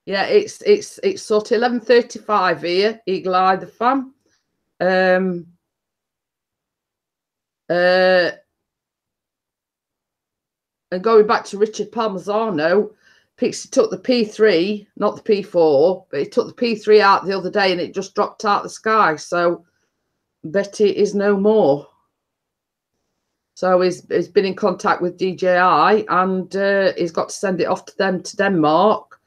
Yeah, it's sort of 11:35 here, Eagle Eye the Fam. And going back to Richard Palmisano, Pixie took the P3, not the P4, but he took the P3 out the other day and it just dropped out the sky. So Betty is no more. So he's been in contact with DJI, and he's got to send it off to them to Denmark,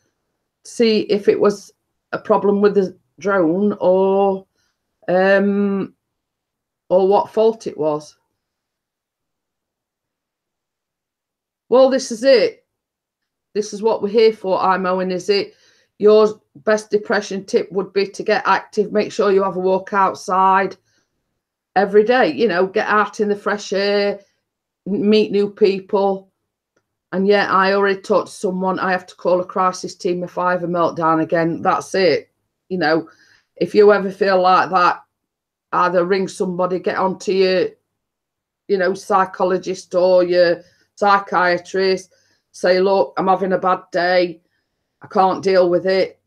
see if it was a problem with the drone or what fault it was. Well, this is it. This is what we're here for, Imo, and is it your best depression tip would be to get active, make sure you have a walk outside every day, you know, get out in the fresh air, meet new people. And yeah, I already talked to someone. I have to call a crisis team if I have a meltdown again. That's it. You know, if you ever feel like that, either ring somebody, get onto your, you know, psychologist or your psychiatrist, say, look, I'm having a bad day, I can't deal with it.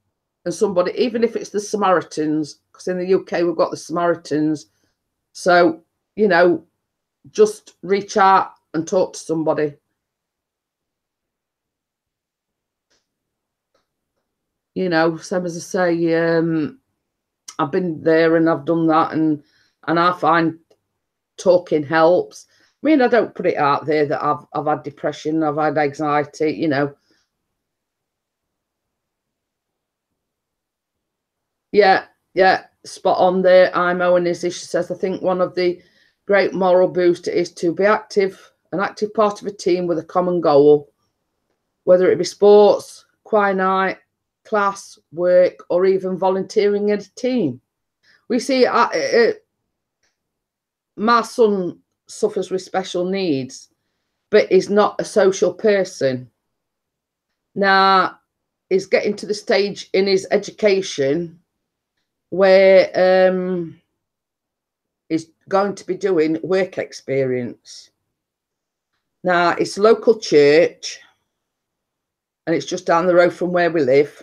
And somebody, even if it's the Samaritans, because in the UK we've got the Samaritans, so, you know, just reach out and talk to somebody. You know, same as I say, I've been there and I've done that, and I find talking helps. I mean, I don't put it out there that I've had depression, I've had anxiety, you know. Yeah, spot on there. I'm Owen Izzy. She says, I think one of the great moral booster is to be active, an active part of a team with a common goal, whether it be sports, choir night, class, work, or even volunteering in a team. We see my son suffers with special needs, but is not a social person. Now, he's getting to the stage in his education where he's going to be doing work experience. Now, it's a local church, and it's just down the road from where we live,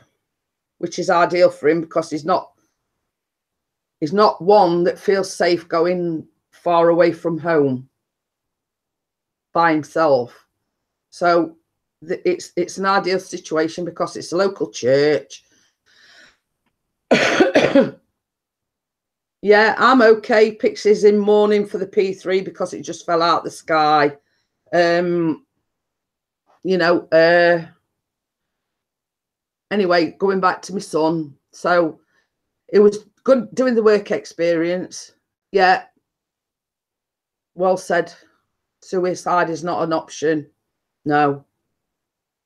which is ideal for him because he's not one that feels safe going far away from home by himself. So it's an ideal situation because it's a local church. Yeah, I'm okay. Pixies in mourning for the P3 because it just fell out the sky. You know, anyway, going back to my son. So it was good doing the work experience. Yeah. Well said. Suicide is not an option. No.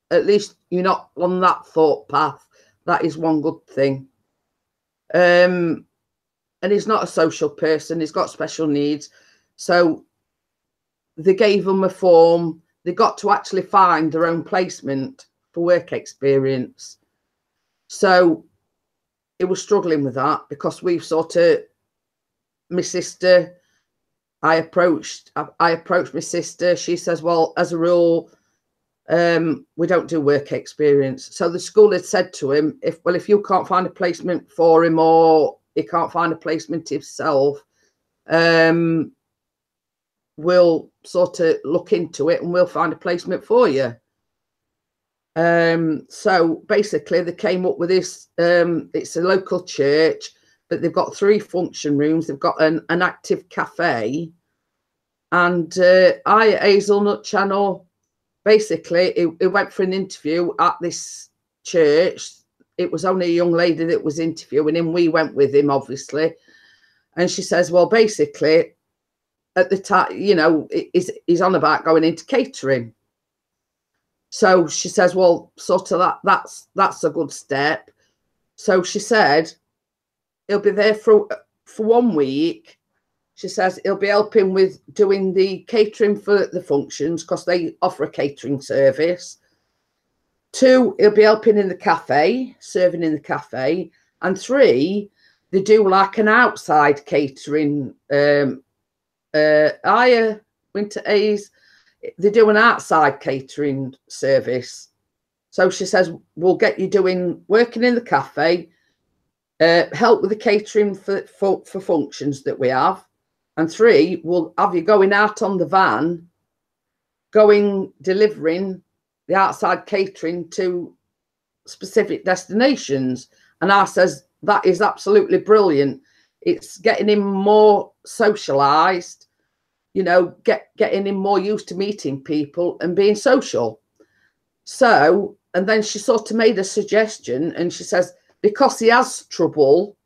At least you're not on that thought path. That is one good thing. And he's not a social person. He's got special needs. So they gave him a form. They got to actually find their own placement for work experience. So it was struggling with that because we've sort of, my sister, I approached my sister. She says, well, as a rule, we don't do work experience. So the school had said to him, if you can't find a placement for him or he can't find a placement himself, we'll sort of look into it and we'll find a placement for you. So basically they came up with this, it's a local church, but they've got 3 function rooms. They've got an active cafe, and I at Hazelnut Channel, basically it went for an interview at this church. It was only a young lady that was interviewing him. We went with him, obviously. And she says, well, basically, at the time, you know, he's on about going into catering. So she says, well, sort of that's a good step. So she said, he'll be there for 1 week. She says he'll be helping with doing the catering for the functions because they offer a catering service. 2, he'll be helping in the cafe, serving in the cafe. And 3, they do like an outside catering. Winter A's, they do an outside catering service. So she says, we'll get you working in the cafe, help with the catering for functions that we have. And 3, we'll have you going out on the van, delivering the outside catering to specific destinations. And I says, that is absolutely brilliant. It's getting him more socialized, you know, getting him more used to meeting people and being social. So, and then she sort of made a suggestion, and she says, because he has trouble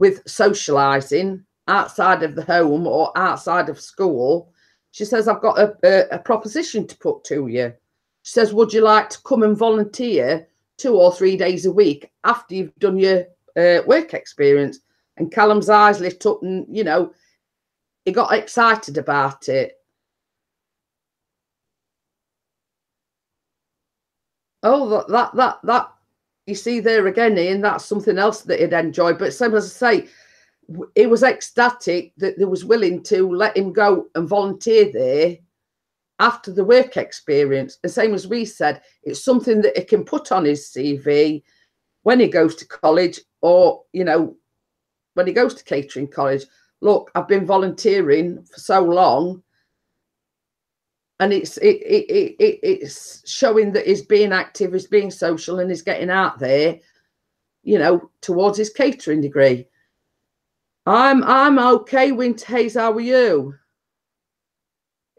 with socializing outside of the home or outside of school, she says, I've got a proposition to put to you. She says, would you like to come and volunteer 2 or 3 days a week after you've done your work experience? And Callum's eyes lit up, and, you know, he got excited about it. Oh, that you see there again, Ian, that's something else that he'd enjoy. But same as I say, he was ecstatic that they was willing to let him go and volunteer there after the work experience. The same as we said, it's something that he can put on his CV when he goes to college, or, you know, when he goes to catering college. Look, I've been volunteering for so long. and it's showing that he's being active, he's being social, and he's getting out there, you know, towards his catering degree. I'm okay, Winter Hayes. How are you?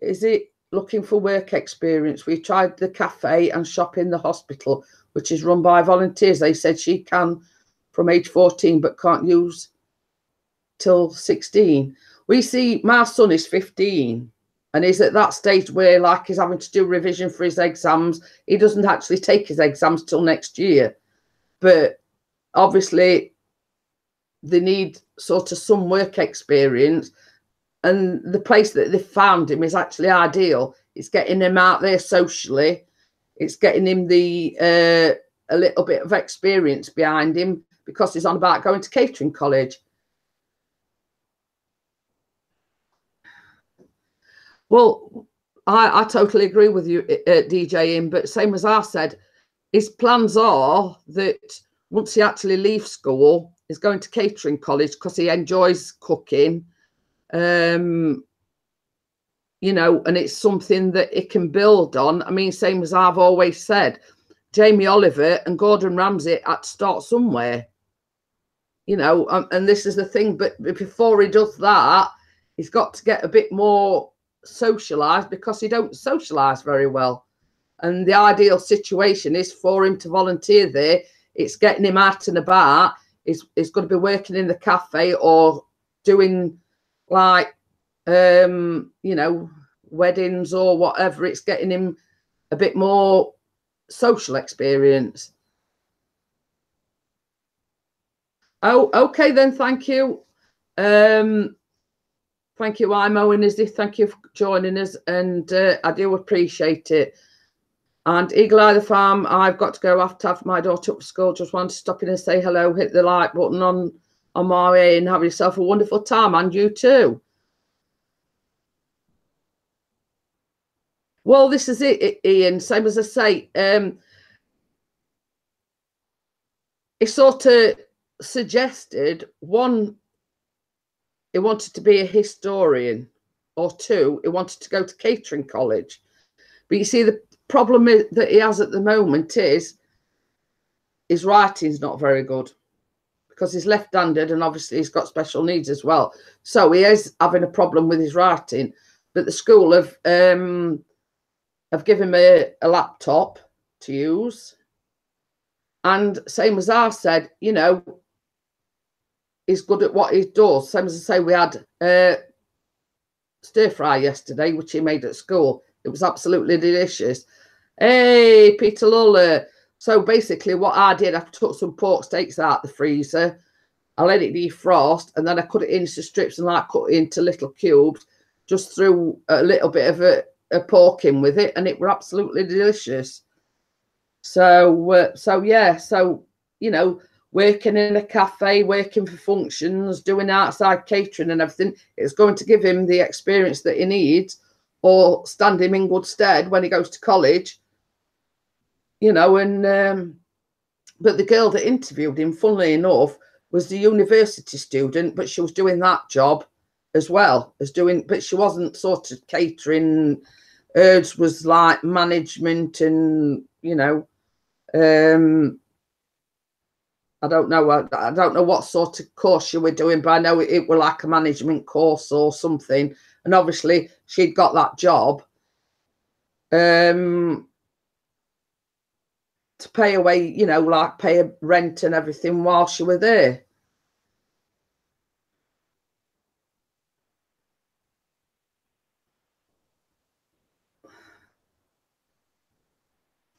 Is it looking for work experience? We tried the cafe and shop in the hospital, which is run by volunteers. They said she can from age 14 but can't use till 16. We see my son is 15 and is at that stage where, like, he's having to do revision for his exams. He doesn't actually take his exams till next year, but obviously they need sort of some work experience, and the place that they found him is actually ideal. It's getting him out there socially, it's getting him the a little bit of experience behind him, because he's on about going to catering college. Well, I totally agree with you, DJing, but same as I said, his plans are that once he actually leaves school, he's going to catering college because he enjoys cooking, you know, and it's something that it can build on. I mean, same as I've always said, Jamie Oliver and Gordon Ramsay had to start somewhere, you know, and this is the thing. But before he does that, he's got to get a bit more socialised, because he don't socialise very well. And the ideal situation is for him to volunteer there. It's getting him out and about. He's going to be working in the cafe or doing, like, you know, weddings or whatever. It's getting him a bit more social experience. Oh, okay then, thank you. Thank you, Imo and Izzy. Thank you for joining us, and I do appreciate it. And Eagle Eye the Farm, I've got to go. I have to have my daughter up to school. Just wanted to stop in and say hello, hit the like button on my way, and have yourself a wonderful time, and you too. Well, this is it, Ian. Same as I say, it sort of suggested, one, he wanted to be a historian, or two, he wanted to go to catering college. But you see, the problem that he has at the moment is his writing's not very good, because he's left-handed and obviously he's got special needs as well. So he is having a problem with his writing. But the school have given him a laptop to use. And same as I said, you know, he's good at what he does. Same as I say, we had stir fry yesterday, which he made at school. It was absolutely delicious. Hey, Peter Luller. So basically what I did, I took some pork steaks out the freezer. I let it defrost, and then I cut it into strips and like cut it into little cubes. Just threw a little bit of a pork in with it, and it were absolutely delicious. So, yeah. So, you know, working in a cafe, working for functions, doing outside catering and everything, it's going to give him the experience that he needs, or stand him in good stead when he goes to college, you know. And but the girl that interviewed him, funnily enough, was the university student, but she was doing that job as well as doing, but she wasn't sort of catering. Hers was like management, and, you know, I don't know what sort of course you were doing, but I know it were like a management course or something. And obviously she'd got that job to pay away, you know, like pay a rent and everything while she were there.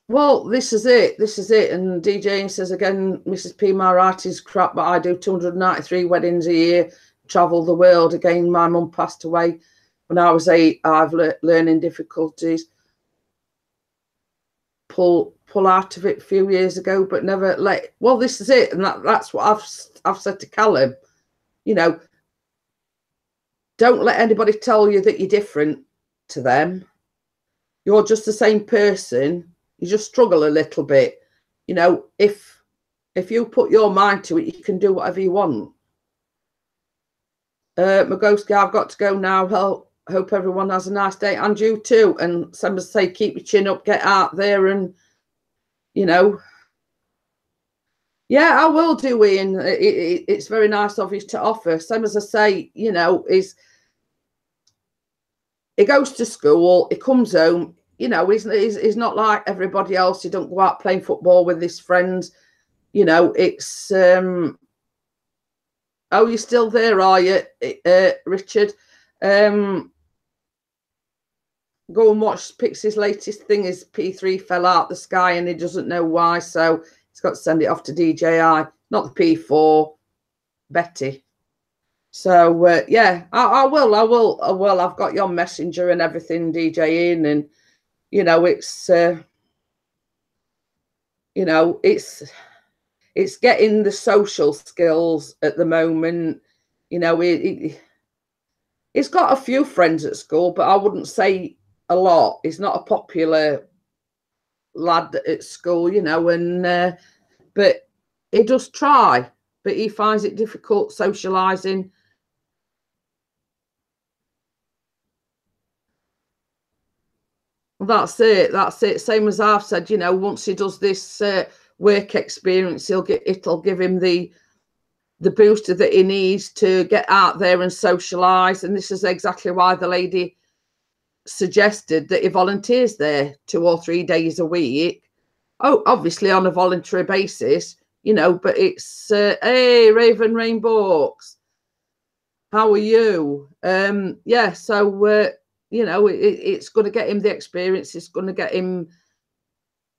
Well, this is it. This is it. And DJ says again, Mrs. P, my writing's crap, but I do 293 weddings a year, travel the world. Again, my mum passed away when I was 8. I've learning difficulties. Pull out of it a few years ago, but never let. Well, this is it, and that's what I've said to Callum. You know, don't let anybody tell you that you're different to them. You're just the same person. You just struggle a little bit. You know, if you put your mind to it, you can do whatever you want. Magoski, I've got to go now. hope everyone has a nice day, and you too. And some say keep your chin up, get out there, and you know. Yeah, I will do, Ian. It's very nice of you to offer. Same as I say, you know, is he goes to school, he comes home, you know, he's not like everybody else. He don't go out playing football with his friends. You know, it's oh, you're still there, are you, Richard? Go and watch Pixie's latest thing. His P3 fell out the sky and he doesn't know why, so he's got to send it off to DJI, not the P4, Betty. So yeah, I will. I've got your messenger and everything, DJing, and you know, it's you know, it's getting the social skills at the moment. You know, he's got a few friends at school, but I wouldn't say a lot. He's not a popular lad at school, you know, and but he does try, but he finds it difficult socialising. That's it. That's it. Same as I've said, you know, once he does this work experience, it'll give him the booster that he needs to get out there and socialise. And this is exactly why the lady suggested that he volunteers there 2 or 3 days a week. Oh, obviously on a voluntary basis, you know, but it's hey, Raven Rainbowks, how are you? Yeah, so you know, it's going to get him the experience. It's going to get him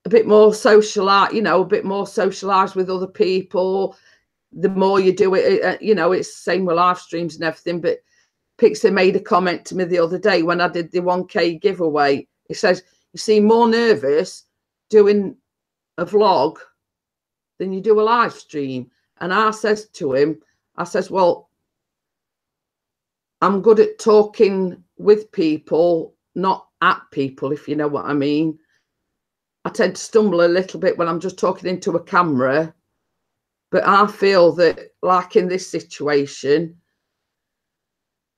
a bit more socialised, you know, a bit more socialised with other people. The more you do it, you know, it's the same with live streams and everything. But Pixie made a comment to me the other day when I did the 1K giveaway. He says, you seem more nervous doing a vlog than you do a live stream. And I says to him, I says, well, I'm good at talking with people, not at people, if you know what I mean. I tend to stumble a little bit when I'm just talking into a camera. But I feel that, like in this situation,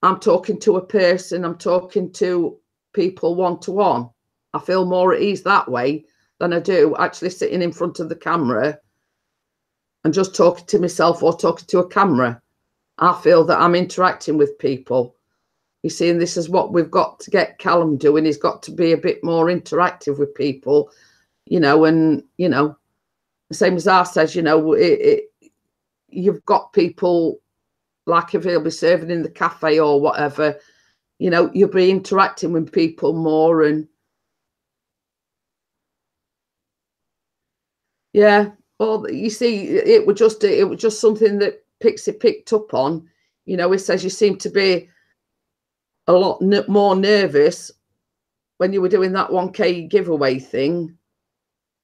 I'm talking to a person, I'm talking to people one-to-one. I feel more at ease that way than I do actually sitting in front of the camera and just talking to myself or talking to a camera. I feel that I'm interacting with people. You see, and this is what we've got to get Callum doing. He's got to be a bit more interactive with people, you know, and, you know, the same as I says, you know, you've got people, like if he'll be serving in the cafe or whatever, you know, you'll be interacting with people more. And yeah, well, you see, it was just something that Pixie picked up on. You know, he says you seem to be a lot more nervous when you were doing that 1K giveaway thing.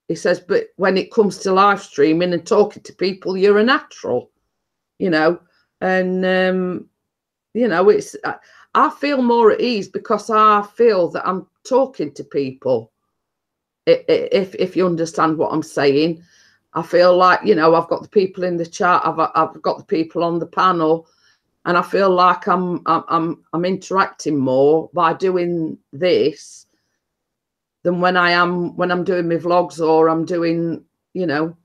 He says, but when it comes to live streaming and talking to people, you're a natural, you know. And you know, it's I feel more at ease because I feel that I'm talking to people. If you understand what I'm saying, I feel like, you know, I've got the people in the chat, I've got the people on the panel, and I feel like I'm interacting more by doing this than when I'm doing my vlogs or I'm doing, you know.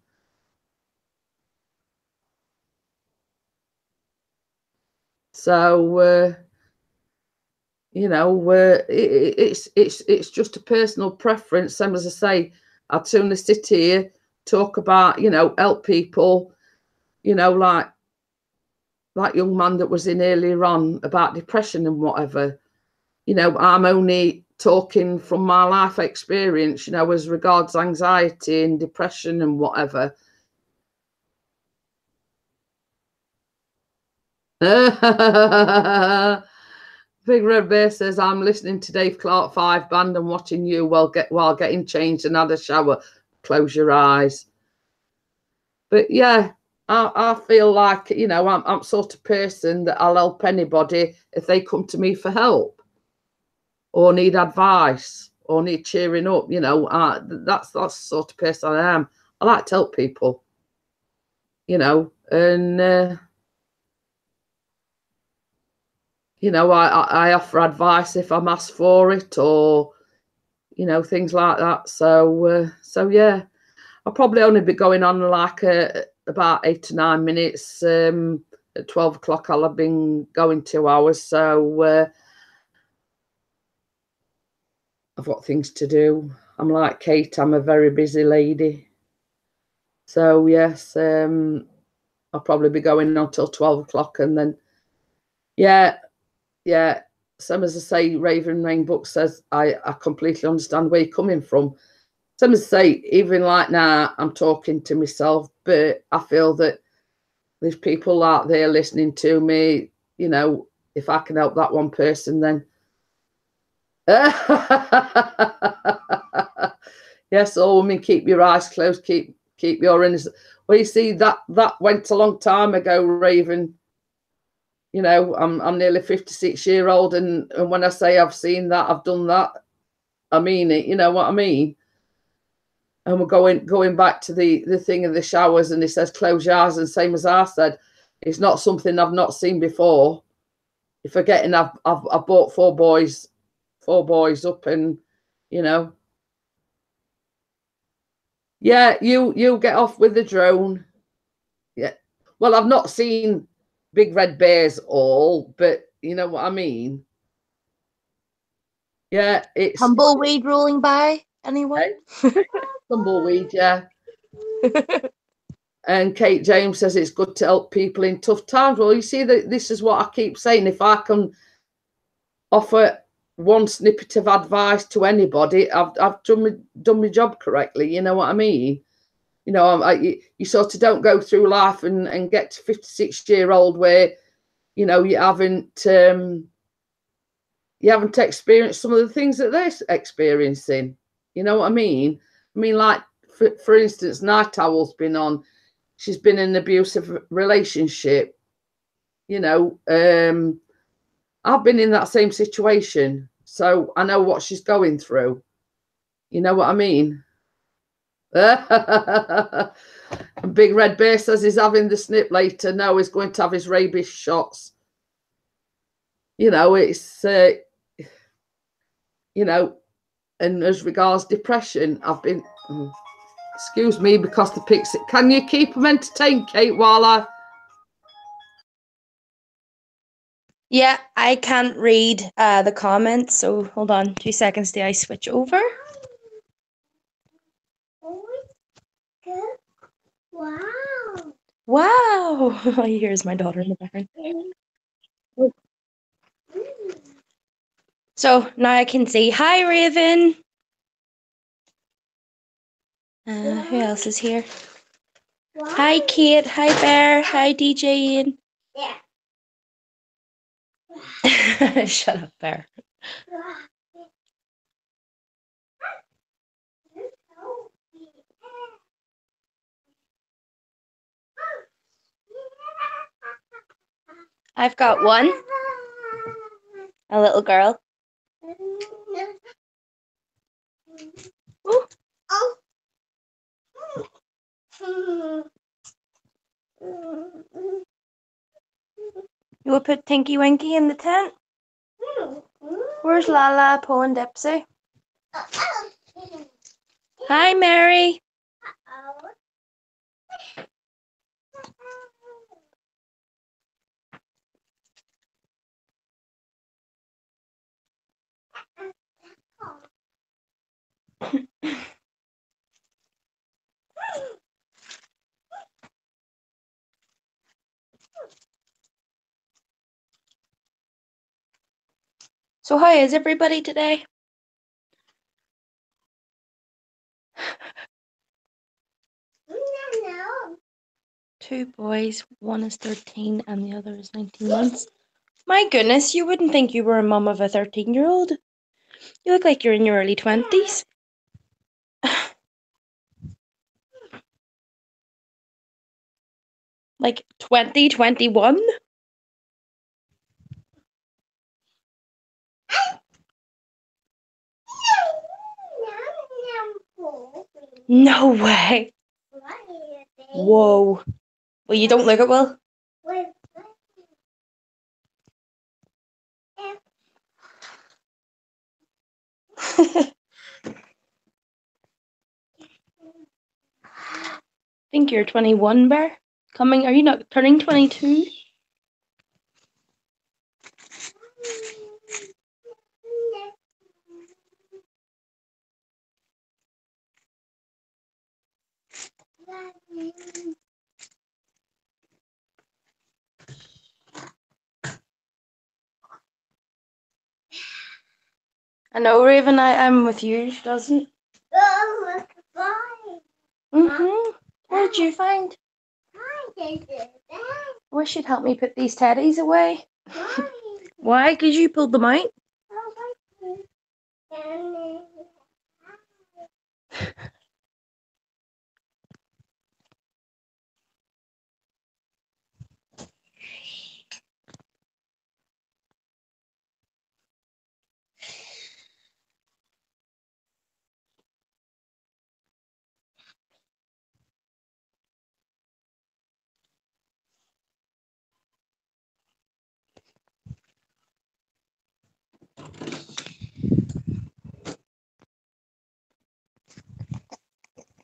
So you know, it's just a personal preference. Same as I say, I'd sooner sit here, talk about, you know, help people, you know, like that young man that was in earlier on about depression and whatever. You know, I'm only talking from my life experience, you know, as regards anxiety and depression and whatever. Big Red Bear says, I'm listening to Dave Clark 5 Band and watching you while getting changed and had a shower. Close your eyes. But yeah, I feel like, you know, I'm sort of person that I'll help anybody if they come to me for help or need advice or need cheering up. You know, that's the sort of person I am. I like to help people, you know, and you know, I offer advice if I'm asked for it, or you know, things like that. So yeah, I'll probably only be going on like about 8 to 9 minutes. At 12 o'clock, I'll have been going 2 hours. So I've got things to do. I'm like Kate. I'm a very busy lady. So yes, I'll probably be going until 12 o'clock, and then yeah. Some as I say, Raven Rain Book says I completely understand where you're coming from. Some as I say, even like now, I'm talking to myself, but I feel that there's people out there listening to me. You know, if I can help that one person, then yes, all women, keep your eyes closed, keep your innocence. Well, you see, that went a long time ago, Raven. You know, I'm nearly 56-year-old, and when I say I've seen that, I've done that, I mean it. You know what I mean? And we're going back to the thing of the showers, and it says close your eyes, and same as I said, it's not something I've not seen before. You're forgetting I've bought four boys up, and you know, yeah, you get off with the drone. Yeah, well, I've not seen big red bears all, but you know what I mean. Yeah, it's Tumbleweed rolling by. Anyone? tumbleweed, yeah. And Kate James says it's good to help people in tough times. Well, you see, that this is what I keep saying. If I can offer one snippet of advice to anybody, I've done my job correctly. You know what I mean? You know, you sort of don't go through life and get to 56-year-old where, you know, you haven't experienced some of the things that they're experiencing. You know what I mean? I mean, like, for instance, Night Owl's been on. She's been in an abusive relationship. You know, I've been in that same situation, so I know what she's going through. You know what I mean? Big Red Bear says he's having the snip later. No, he's going to have his rabies shots. You know, it's, you know, and as regards depression, I've been, excuse me, because the pixie, can you keep them entertained, Kate, while I... Yeah, I can't read the comments, so hold on 2 seconds till I switch over. Wow. Wow! Here's my daughter in the background. So now I can see. Hi, Raven. Who else is here? Wow. Hi, Kate. Hi, Bear. Hi, DJ Ian. Yeah. Shut up, Bear. I've got one. A little girl. Ooh. You will put Tinky Winky in the tent? Where's Lala, Po, and Dipsy? Hi, Mary. So how is everybody today? Two boys, one is 13 and the other is 19 months. My goodness, you wouldn't think you were a mum of a 13-year-old. You look like you're in your early 20s. Like 2021? No way. Whoa. Well, you don't look it well. Think you're 21, Bear? Are you not turning 22? I know, Raven, I'm with you. She doesn't. Mm-hmm. What did you find? I wish you'd help me put these teddies away. Why? Because you pulled them out?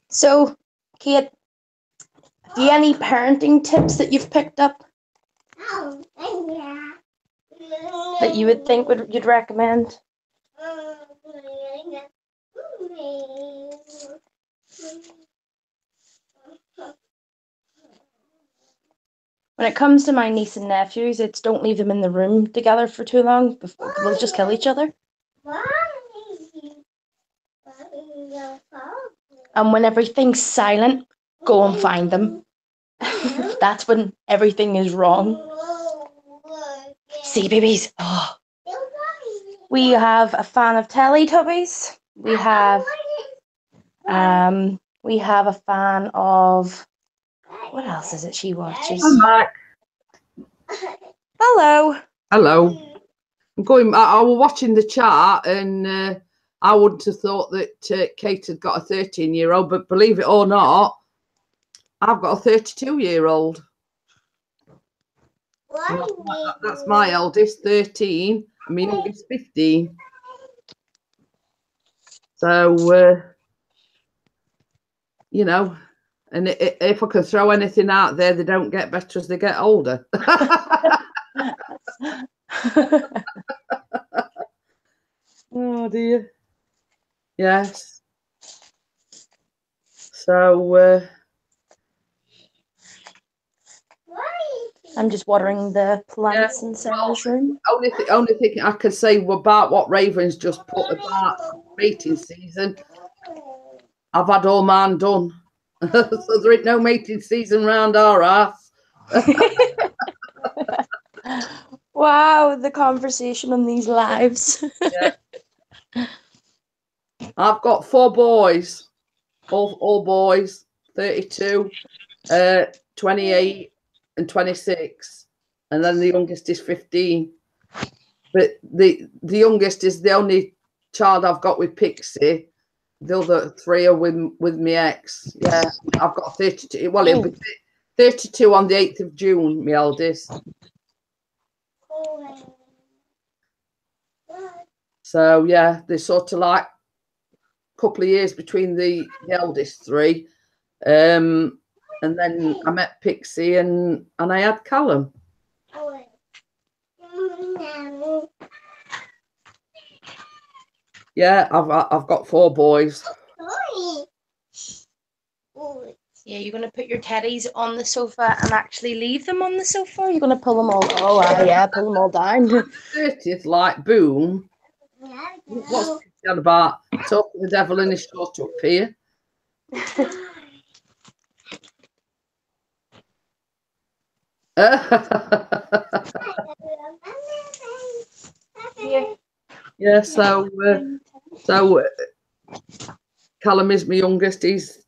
So, Kate, have you any parenting tips that you've picked up that you would think you'd recommend? When it comes to my niece and nephews, it's don't leave them in the room together for too long. They'll just kill each other. And when everything's silent, go and find them. That's when everything is wrong. See, babies. Oh. We have a fan of Teletubbies. We have a fan of, what else is it she watches? I'm back. Hello. Hello. I was watching the chart, and I wouldn't have thought that Kate had got a 13-year-old, but believe it or not, I've got a 32-year-old. That's my eldest, 13, and my youngest, 15. So, you know, and if I can throw anything out there, they don't get better as they get older. Oh, dear. Yes. So, I'm just watering the plants in Sarah's room. only thing I could say about what Raven's just put about mating season, I've had all mine done. So there ain't no mating season round our ass. Wow, the conversation on these lives. Yeah. I've got 4 boys, all boys, 32, 28 and 26, and then the youngest is 15. But the youngest is the only child I've got with Pixie. The other 3 are with my ex. Yeah, I've got 32. Well, it'll be 32 on the 8th of June, my eldest. So yeah, there's sort of like a couple of years between the eldest 3. And then I met Pixie and I had Callum. Yeah, I've got 4 boys. Yeah, you're going to put your teddies on the sofa and actually leave them on the sofa? Or you're going to pull them all? Oh, yeah, pull them all down. 30th, like, boom. What's Pixie on about? Talking the devil in his short up here. Yeah, so Callum is my youngest. He's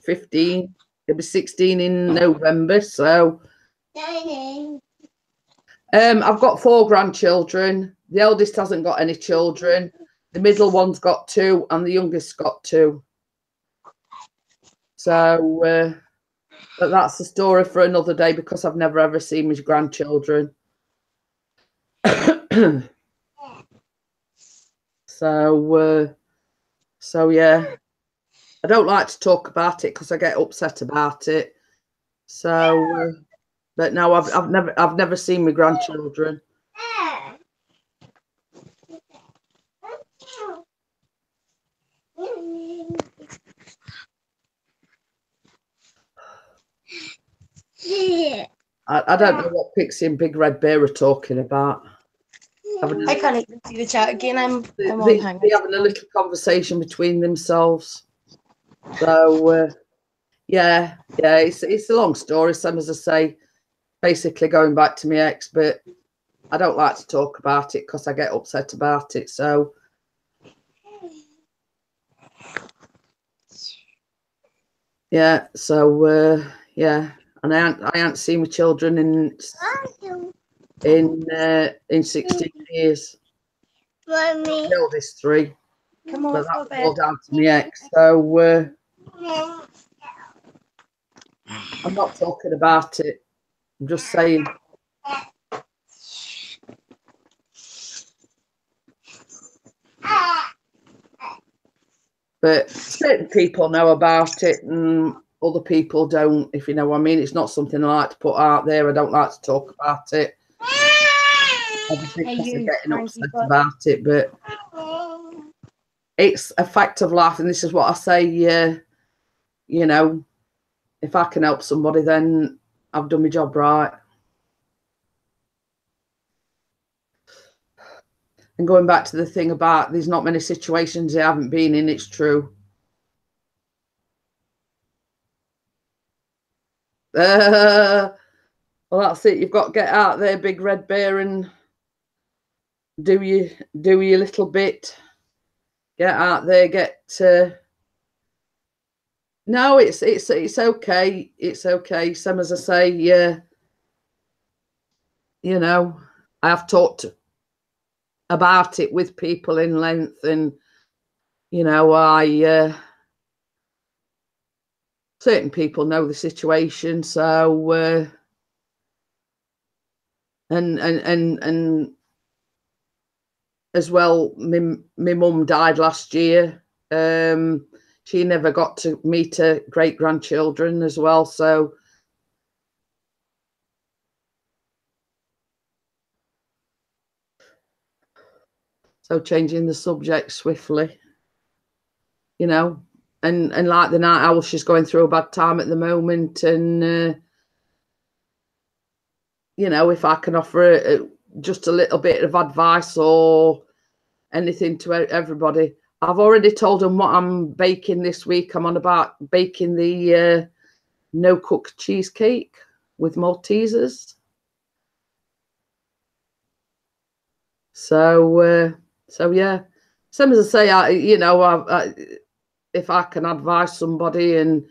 15. He'll be 16 in November. So I've got 4 grandchildren. The eldest hasn't got any children. The middle one's got 2, and the youngest's got 2. So but that's the story for another day, because I've never ever seen my grandchildren. So So yeah, I don't like to talk about it because I get upset about it. So, but no, I've never seen my grandchildren. I don't know what Pixie and Big Red Bear are talking about. I can't even see the chat again. I'm on They're Hangouts. having a little conversation between themselves. So yeah, it's a long story. Some, as I say, basically going back to my ex, but I don't like to talk about it because I get upset about it. So yeah, so yeah, and I ain't seen my children in 16 years. Mommy. The oldest 3, Come but on, that go was bed. all down to my ex. So I'm not talking about it. I'm just saying. But certain people know about it and other people don't, if you know what I mean. It's not something I like to put out there. I don't like to talk about it. Obviously, Hey, because I'm you, getting Frankie, upset but- about it, but it's a fact of life. And this is what I say, you know, if I can help somebody, then I've done my job right. And going back to the thing about there's not many situations I haven't been in, it's true. Well, that's it. You've got to get out there, Big Red Bear, and do your little bit. Get out there, no, it's okay. It's okay. Some, as I say, yeah, you know, I have talked about it with people in length, and you know, certain people know the situation, so and as well, my mum died last year. She never got to meet her great grandchildren as well, so changing the subject swiftly, you know, and like the night owl, she's going through a bad time at the moment, and you know, if I can offer just a little bit of advice or anything to everybody. I've already told them what I'm baking this week. I'm on about baking the no cook cheesecake with Maltesers. So yeah, same as I say, you know, if I can advise somebody and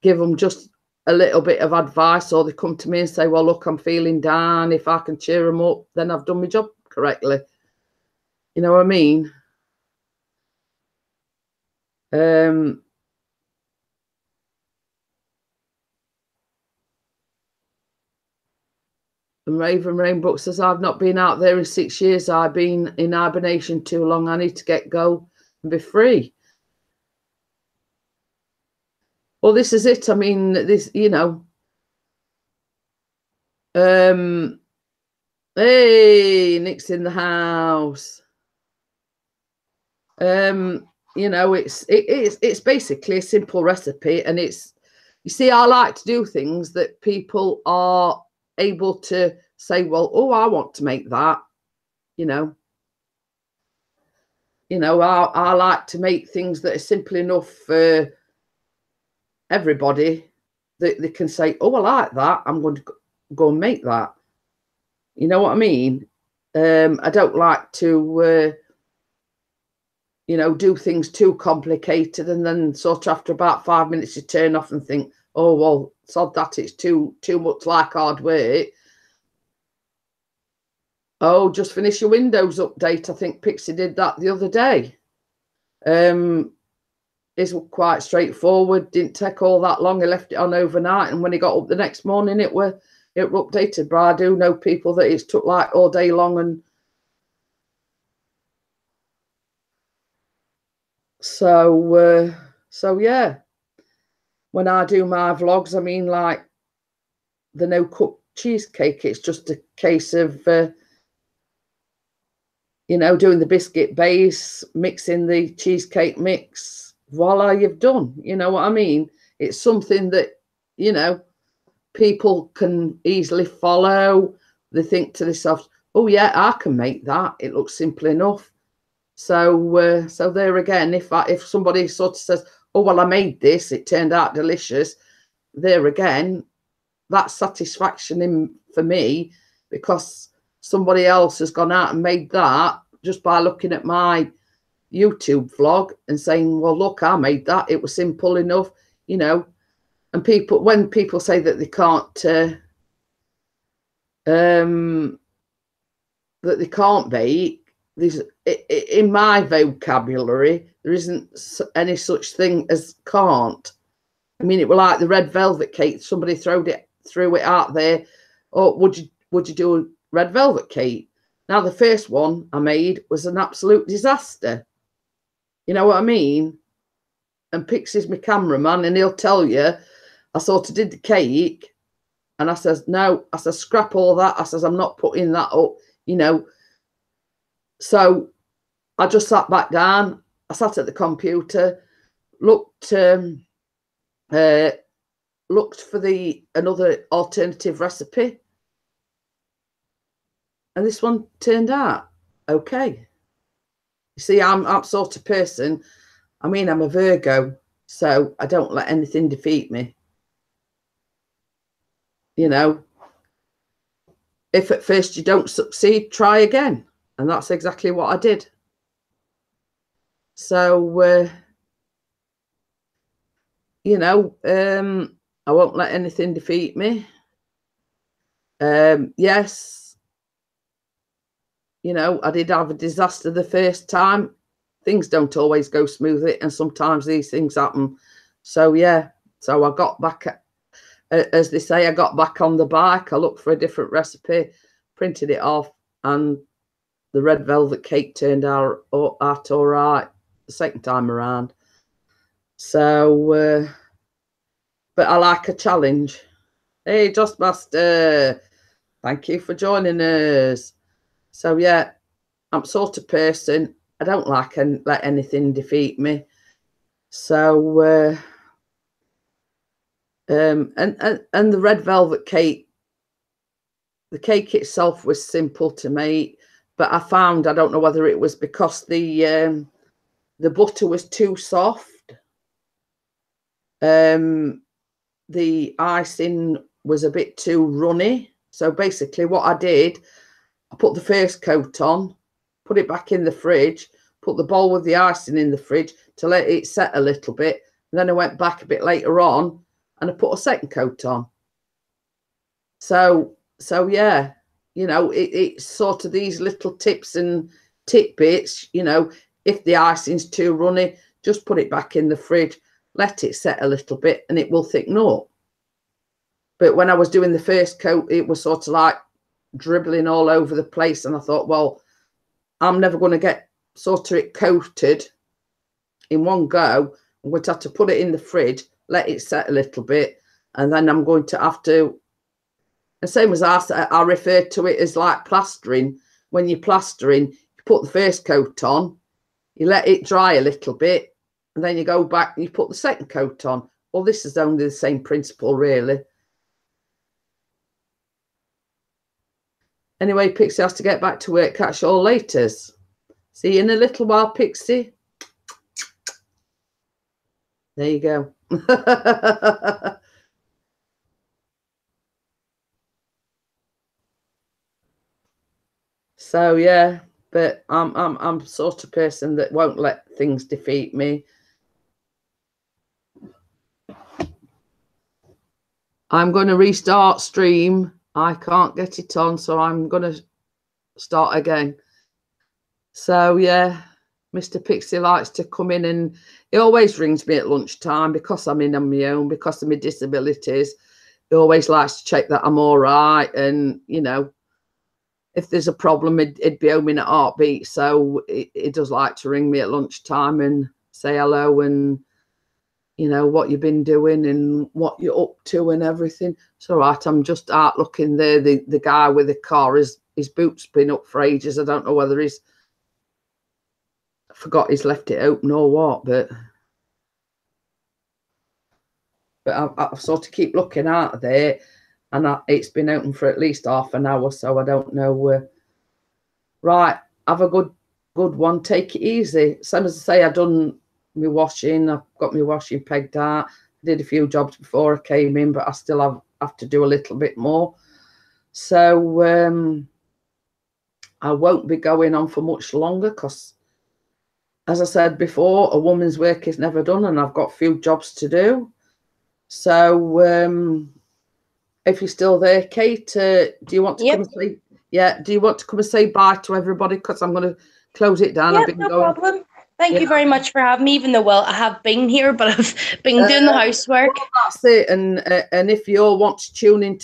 give them just a little bit of advice, or they come to me and say, well, look, I'm feeling down, if I can cheer them up, then I've done my job correctly. You know what I mean? And Raven Rainbow says, I've not been out there in 6 years. I've been in hibernation too long. I need to go and be free. Well, this is it. I mean, this, you know. Hey, Nick's in the house. You know, it's basically a simple recipe, and it's, you see, I like to do things that people are able to say, well, oh, I want to make that, you know. You know, I like to make things that are simple enough for everybody that they can say, oh, I like that. I'm going to go and make that. You know what I mean? I don't like to, you know, do things too complicated and then sort of after about 5 minutes you turn off and think, oh, well, sod that, it's too much like hard work. Oh, just finish your Windows update. I think Pixie did that the other day. It's quite straightforward. Didn't take all that long. I left it on overnight, and when he got up the next morning, it were updated. But I do know people that it's took like all day long, and So yeah, when I do my vlogs, I mean, like the no cook cheesecake, it's just a case of you know, doing the biscuit base, mixing the cheesecake mix, voila, you've done. You know what I mean? It's something that, you know, people can easily follow. They think to themselves, oh yeah, I can make that. It looks simple enough. So so there again, if somebody sort of says, oh well, I made this, it turned out delicious, there again, that's satisfaction for me, because somebody else has gone out and made that just by looking at my YouTube vlog and saying, well, look, I made that, it was simple enough, you know. And people, when people say that they can't bake, there's, in my vocabulary, there isn't any such thing as can't. I mean, it was like the red velvet cake. Somebody threw it out there. Oh, would you do a red velvet cake? Now, the first one I made was an absolute disaster. You know what I mean? And Pixie's my cameraman, and he'll tell you, I sort of did the cake, and I says, no, I says, scrap all that. I says, I'm not putting that up, you know. So I just sat back down. I sat at the computer, looked for another alternative recipe, and this one turned out okay. You see, I'm sort of person, I mean, I'm a Virgo, so I don't let anything defeat me. You know, if at first you don't succeed, try again. And that's exactly what I did. So, you know, I won't let anything defeat me. Yes, you know, I did have a disaster the first time. Things don't always go smoothly, and sometimes these things happen. So, yeah, so I got back, as they say, I got back on the bike. I looked for a different recipe, printed it off, and the red velvet cake turned out all right the second time around. So, but I like a challenge. Hey, Justmaster, thank you for joining us. So, yeah, I'm sort of person, I don't like and let anything defeat me. So, and the red velvet cake, the cake itself was simple to make, but I found, I don't know whether it was because the butter was too soft. The icing was a bit too runny. So basically what I did, I put the first coat on, put it back in the fridge, put the bowl with the icing in the fridge to let it set a little bit. And then I went back a bit later on and I put a second coat on. So yeah, you know, it's sort of these little tips and tidbits, you know, if the icing's too runny, just put it back in the fridge, let it set a little bit and it will thicken up. But when I was doing the first coat, it was sort of like dribbling all over the place. And I thought, well, I'm never going to get sort of it coated in one go. I'm going to have to put it in the fridge, let it set a little bit. And then I'm going to have to, the same as I refer to it as like plastering. When you're plastering, you put the first coat on, you let it dry a little bit, and then you go back and you put the second coat on. Well, this is only the same principle, really. Anyway, Pixie has to get back to work. Catch you all later. See you in a little while, Pixie. There you go. So yeah, but I'm sort of person that won't let things defeat me. I'm going to restart stream. I can't get it on, so I'm going to start again. So yeah, Mr. Pixie likes to come in, and he always rings me at lunchtime because I'm in on my own, because of my disabilities. He always likes to check that I'm all right, and you know, if there's a problem, it'd be home in a heartbeat. So he does like to ring me at lunchtime and say hello and, you know, what you've bin doing and what you're up to and everything. It's all right. I'm just out looking there. The guy with the car, his boot's been up for ages. I don't know whether I forgot he's left it open or what, but I sort of keep looking out there, and it's been open for at least half an hour, so I don't know. Right, have a good one. Take it easy. Same as I say, I've done my washing. I've got my washing pegged out. I did a few jobs before I came in, but I still have to do a little bit more. So I won't be going on for much longer because, as I said before, a woman's work is never done, and I've got a few jobs to do. So if you're still there, Kate, do you want to come and say? Yeah, do you want to come and say bye to everybody? Because I'm going to close it down. Yeah, no problem. Thank you very much for having me, even though, well, I have been here, but I've been doing the housework. Well, that's it. And if you all want to tune in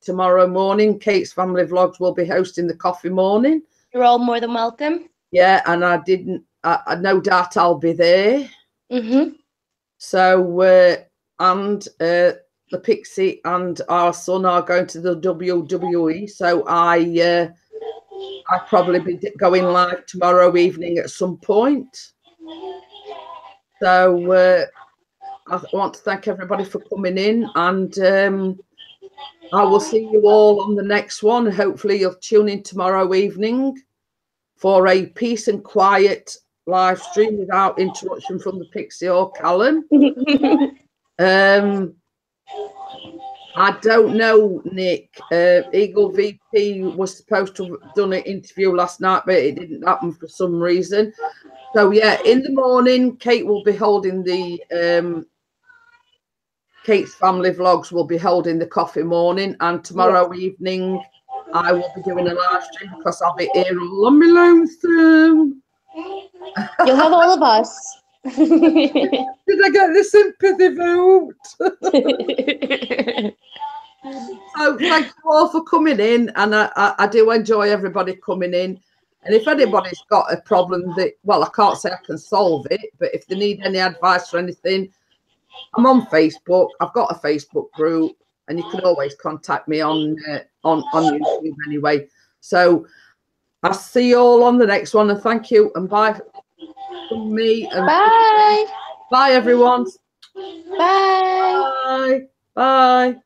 tomorrow morning, Kate's Family Vlogs will be hosting the coffee morning. You're all more than welcome. Yeah, and I no doubt I'll be there. Mm-hmm. So, and the Pixie and our son are going to the WWE. So I'll probably be going live tomorrow evening at some point. So I want to thank everybody for coming in, and I will see you all on the next one. Hopefully you'll tune in tomorrow evening for a peace and quiet live stream without interruption from the Pixie or Callum. I don't know, Nick. Eagle VP was supposed to have done an interview last night, but it didn't happen for some reason. So yeah, in the morning, Kate will be holding the Kate's Family Vlogs will be holding the coffee morning, and tomorrow evening I will be doing a live stream because I'll be here all on my lonesome. You'll have all of us. Did I get the sympathy vote? So thank you all for coming in, and I do enjoy everybody coming in. And if anybody's got a problem that, well, I can't say I can solve it, but if they need any advice or anything, I'm on Facebook. I've got a Facebook group, and you can always contact me on YouTube anyway. So I'll see you all on the next one, and thank you, and bye from me. And bye. Bye, everyone. Bye. Bye. Bye.